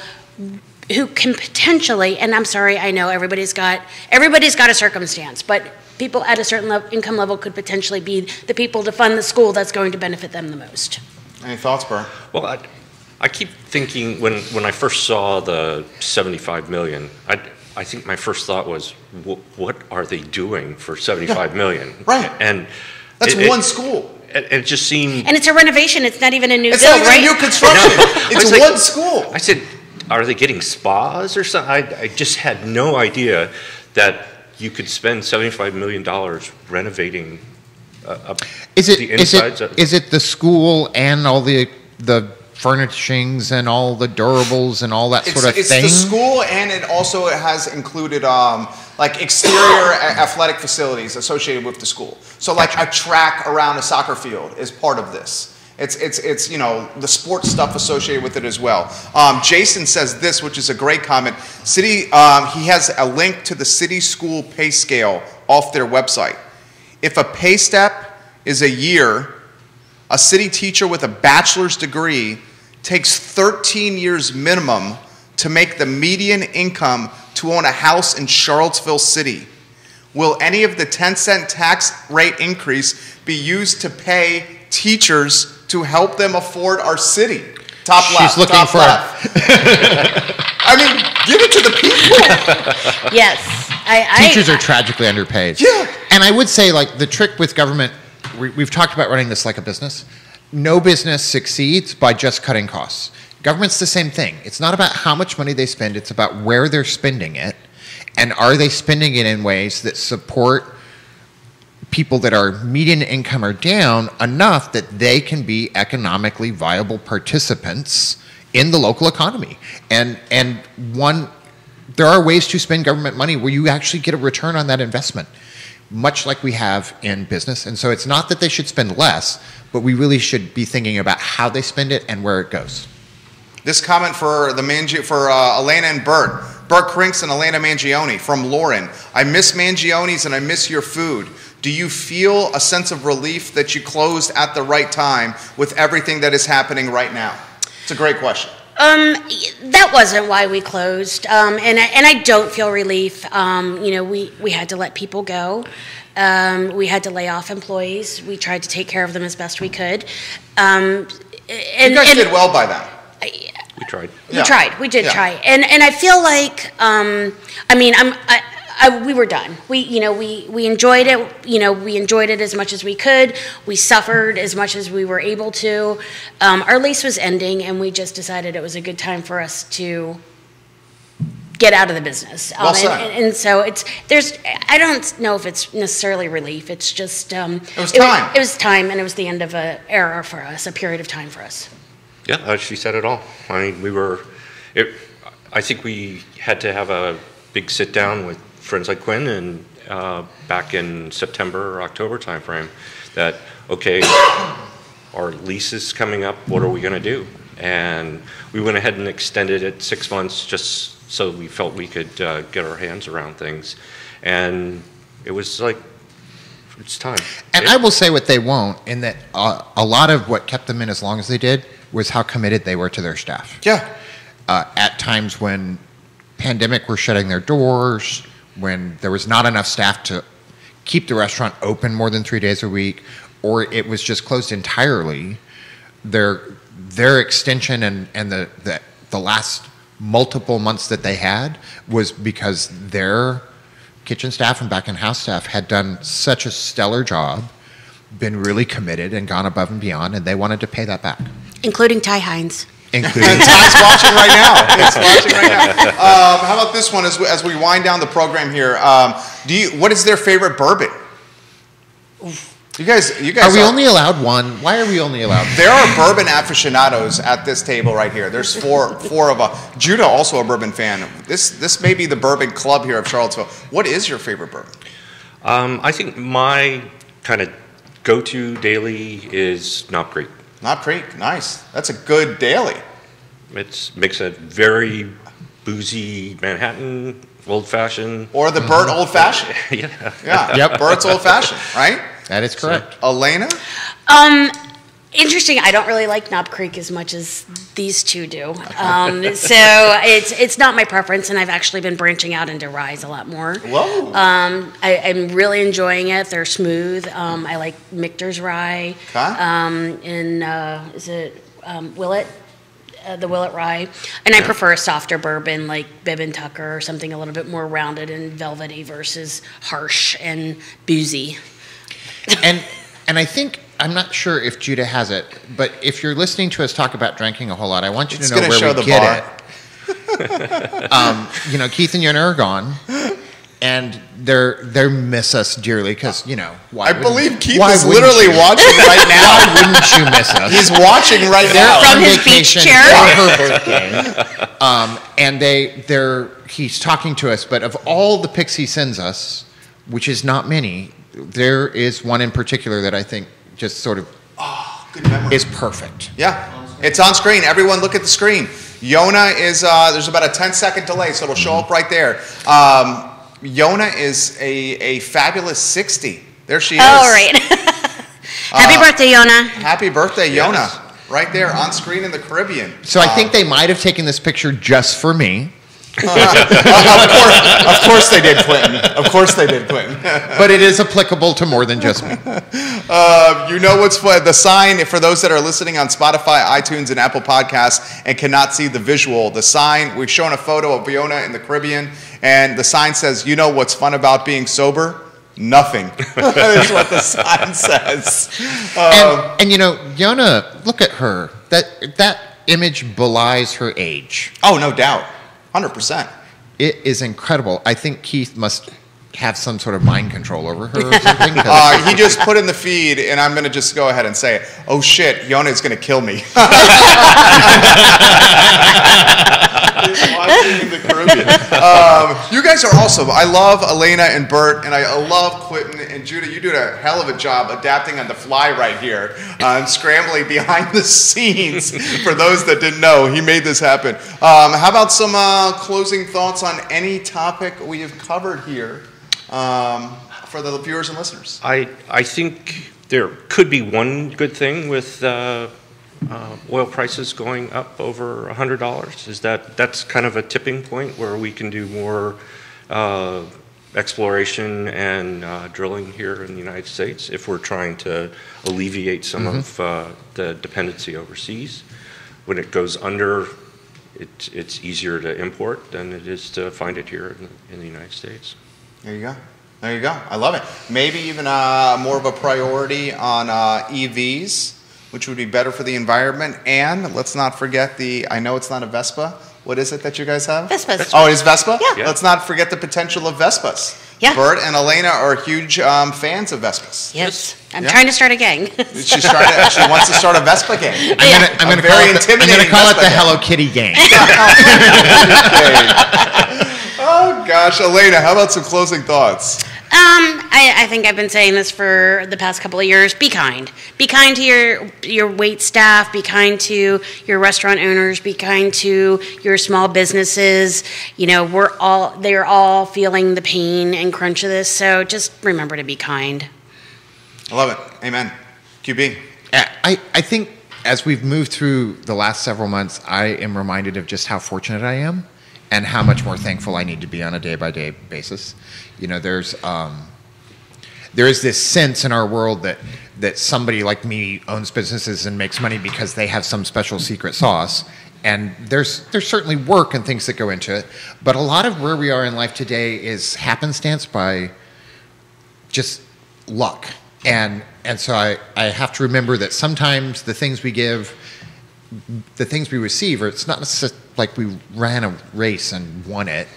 who can potentially, and I'm sorry, I know everybody's got a circumstance, but people at a certain income level could potentially be the people to fund the school that's going to benefit them the most. Any thoughts, Burt? Well, I keep thinking when I first saw the $75 million, I think my first thought was, what are they doing for $75 million? Right. And that's one school. It just seemed... And it's a renovation. It's not even a new build, right? It's not even right? a new construction. It's one school. I said, are they getting spas or something? I just had no idea that you could spend $75 million renovating the insides. Is it the school and all the furnishings and all the durables and all that sort of thing? It's the school, and it also has included exterior athletic facilities associated with the school. So like a track around a soccer field is part of this. It's the sports stuff associated with it as well. Jason says this, which is a great comment. He has a link to the city school pay scale off their website. If a pay step is a year, a city teacher with a bachelor's degree takes 13 years minimum to make the median income to own a house in Charlottesville City. Will any of the 10-cent tax rate increase be used to pay teachers to help them afford our city? Top left. She's looking top for left. I mean, give it to the people. Yes. Teachers are tragically underpaid. Yeah. And I would say, the trick with government, we've talked about running this like a business. No business succeeds by just cutting costs. Government's the same thing. It's not about how much money they spend. It's about where they're spending it. And are they spending it in ways that support people that are median income are down enough that they can be economically viable participants in the local economy. And there are ways to spend government money where you actually get a return on that investment, much like we have in business. And so it's not that they should spend less, but we really should be thinking about how they spend it and where it goes. This comment for Elaina and Burt. Burt Crinks and Elaina Mangione from Lauren. I miss Mangione's and I miss your food. Do you feel a sense of relief that you closed at the right time with everything that is happening right now? It's a great question. That wasn't why we closed, and I don't feel relief. We had to let people go. We had to lay off employees. We tried to take care of them as best we could. You guys did well by that. We tried. We did try, and I feel like we were done. We enjoyed it. We enjoyed it as much as we could. We suffered as much as we were able to. Our lease was ending, and we just decided it was a good time for us to get out of the business. Well said. And so I don't know if it's necessarily relief. It's just it was time. It was time, and it was the end of an era for us, a period of time for us. Yeah, she said it all. I mean, I think we had to have a big sit down with friends like Quinn and back in September or October timeframe that, okay, our lease is coming up, what are we going to do? And we went ahead and extended it 6 months just so we felt we could get our hands around things. And it was like, it's time. And I will say what they won't, in that a lot of what kept them in as long as they did was how committed they were to their staff. Yeah. At times when pandemic were shutting their doors, when there was not enough staff to keep the restaurant open more than 3 days a week, or it was just closed entirely, their extension and the last multiple months that they had was because their kitchen staff and back-in-house staff had done such a stellar job, been really committed and gone above and beyond, and they wanted to pay that back. Including Ty Hines. And Ty's watching right now. It's watching right now. How about this one as we wind down the program here? What is their favorite bourbon? You guys are we only allowed one? Why are we only allowed one? There are bourbon aficionados at this table right here. There's four of us. Judah, also a bourbon fan. This may be the bourbon club here of Charlottesville. What is your favorite bourbon? I think my kind of go-to daily is Knob Creek. Knob Creek, nice. That's a good daily. It makes a very boozy Manhattan old-fashioned. Or the Burt old-fashioned. Yeah. Yep. Burt's old-fashioned, right? That is correct. Elaina? Interesting. I don't really like Knob Creek as much as these two do. So it's not my preference, and I've actually been branching out into ryes a lot more. Whoa. I'm really enjoying it. They're smooth. I like Michter's rye. Okay. Is it Willet? The Willet rye. And I prefer a softer bourbon like Bibb and Tucker or something a little bit more rounded and velvety versus harsh and boozy. And I think, I'm not sure if Judah has it, but if you're listening to us talk about drinking a whole lot, I want you to know where we get it. Keith and Yonna are gone, and they miss us dearly because, why? I believe Keith is literally watching right now. Why wouldn't you miss us? He's watching right now. From his beach chair. For her birthday. And he's talking to us, but of all the pics he sends us, which is not many, there is one in particular that I think just sort of good memory. Is perfect. Yeah, it's on screen. Everyone look at the screen. Yonna is, there's about a 10-second delay, so it'll show up right there. Yonna is a fabulous 60. There she is. Oh, right. Happy birthday, Yonna. Happy birthday, Yonna. Right there on screen in the Caribbean. So I think they might have taken this picture just for me. Of course they did, Quinton. Of course they did, Quinton. But it is applicable to more than just me. What's fun? The sign, for those that are listening on Spotify, iTunes, and Apple Podcasts and cannot see the visual, the sign, we've shown a photo of Yonna in the Caribbean, and the sign says, what's fun about being sober? Nothing. That's what the sign says. And Yonna, look at her. That image belies her age. Oh, no doubt. 100%. It is incredible. I think Keith must have some sort of mind control over her or something? He just put in the feed, and I'm going to just go ahead and say it. Oh shit, Yonna's going to kill me. He's watching in the Caribbean. You guys are awesome. I love Elaina and Burt, and I love Quinton and Judah. You do a hell of a job adapting on the fly right here, and scrambling behind the scenes. For those that didn't know, he made this happen. How about some closing thoughts on any topic we have covered here for the viewers and listeners? I think there could be one good thing with oil prices going up over $100. Is that's kind of a tipping point where we can do more exploration and drilling here in the United States if we're trying to alleviate some of the dependency overseas. When it goes under, it's easier to import than it is to find it here in the United States. There you go. There you go. I love it. Maybe even more of a priority on EVs, which would be better for the environment. And let's not forget I know it's not a Vespa. What is it that you guys have? Vespas. Oh, it is Vespa? Yeah. Let's not forget the potential of Vespas. Yeah. Burt and Elaina are huge fans of Vespas. Yes. I'm trying to start a gang. She wants to start a Vespa gang. I'm going to call it the Hello Kitty gang. Oh gosh, Elaina, how about some closing thoughts? I think I've been saying this for the past couple of years. Be kind. Be kind to your wait staff. Be kind to your restaurant owners. Be kind to your small businesses. You know, they're all feeling the pain and crunch of this. So just remember to be kind. I love it. Amen. QB. I think as we've moved through the last several months, I am reminded of just how fortunate I am and how much more thankful I need to be on a day-by-day basis. You know, there is this sense in our world that somebody like me owns businesses and makes money because they have some special secret sauce. And there's certainly work and things that go into it, but a lot of where we are in life today is happenstance by just luck. And so I have to remember that sometimes the things we give, the things we receive, or it's not necessarily like we ran a race and won it,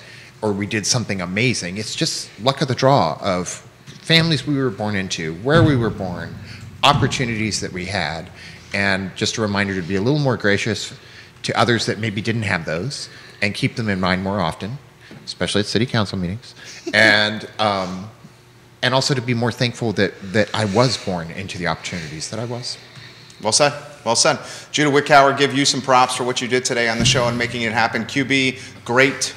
or we did something amazing. It's just luck of the draw of families we were born into, where we were born, opportunities that we had, and just a reminder to be a little more gracious to others that maybe didn't have those, and keep them in mind more often, especially at city council meetings, and also to be more thankful that I was born into the opportunities that I was. Well said. Well said. Judah Wickower, give you some props for what you did today on the show and making it happen. QB, great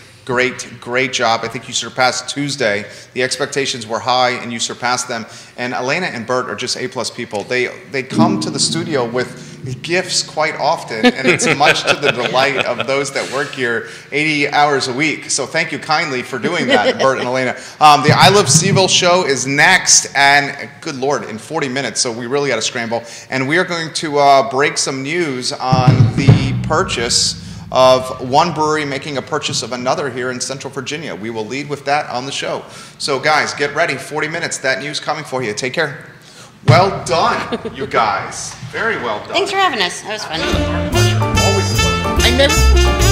job. I think you surpassed Tuesday. The expectations were high, and you surpassed them. And Elaina and Burt are just A-plus people. They come to the studio with gifts quite often, and it's much to the delight of those that work here 80 hours a week. So thank you kindly for doing that, Burt and Elaina. The I Love CVille show is next, and good Lord, in 40 minutes, so we really got to scramble. And we are going to break some news on the purchase of one brewery making a purchase of another here in Central Virginia. We will lead with that on the show. So guys, get ready, 40 minutes, that news coming for you. Take care. Well done, you guys. Very well done. Thanks for having us. That was fun. Always a pleasure. I never...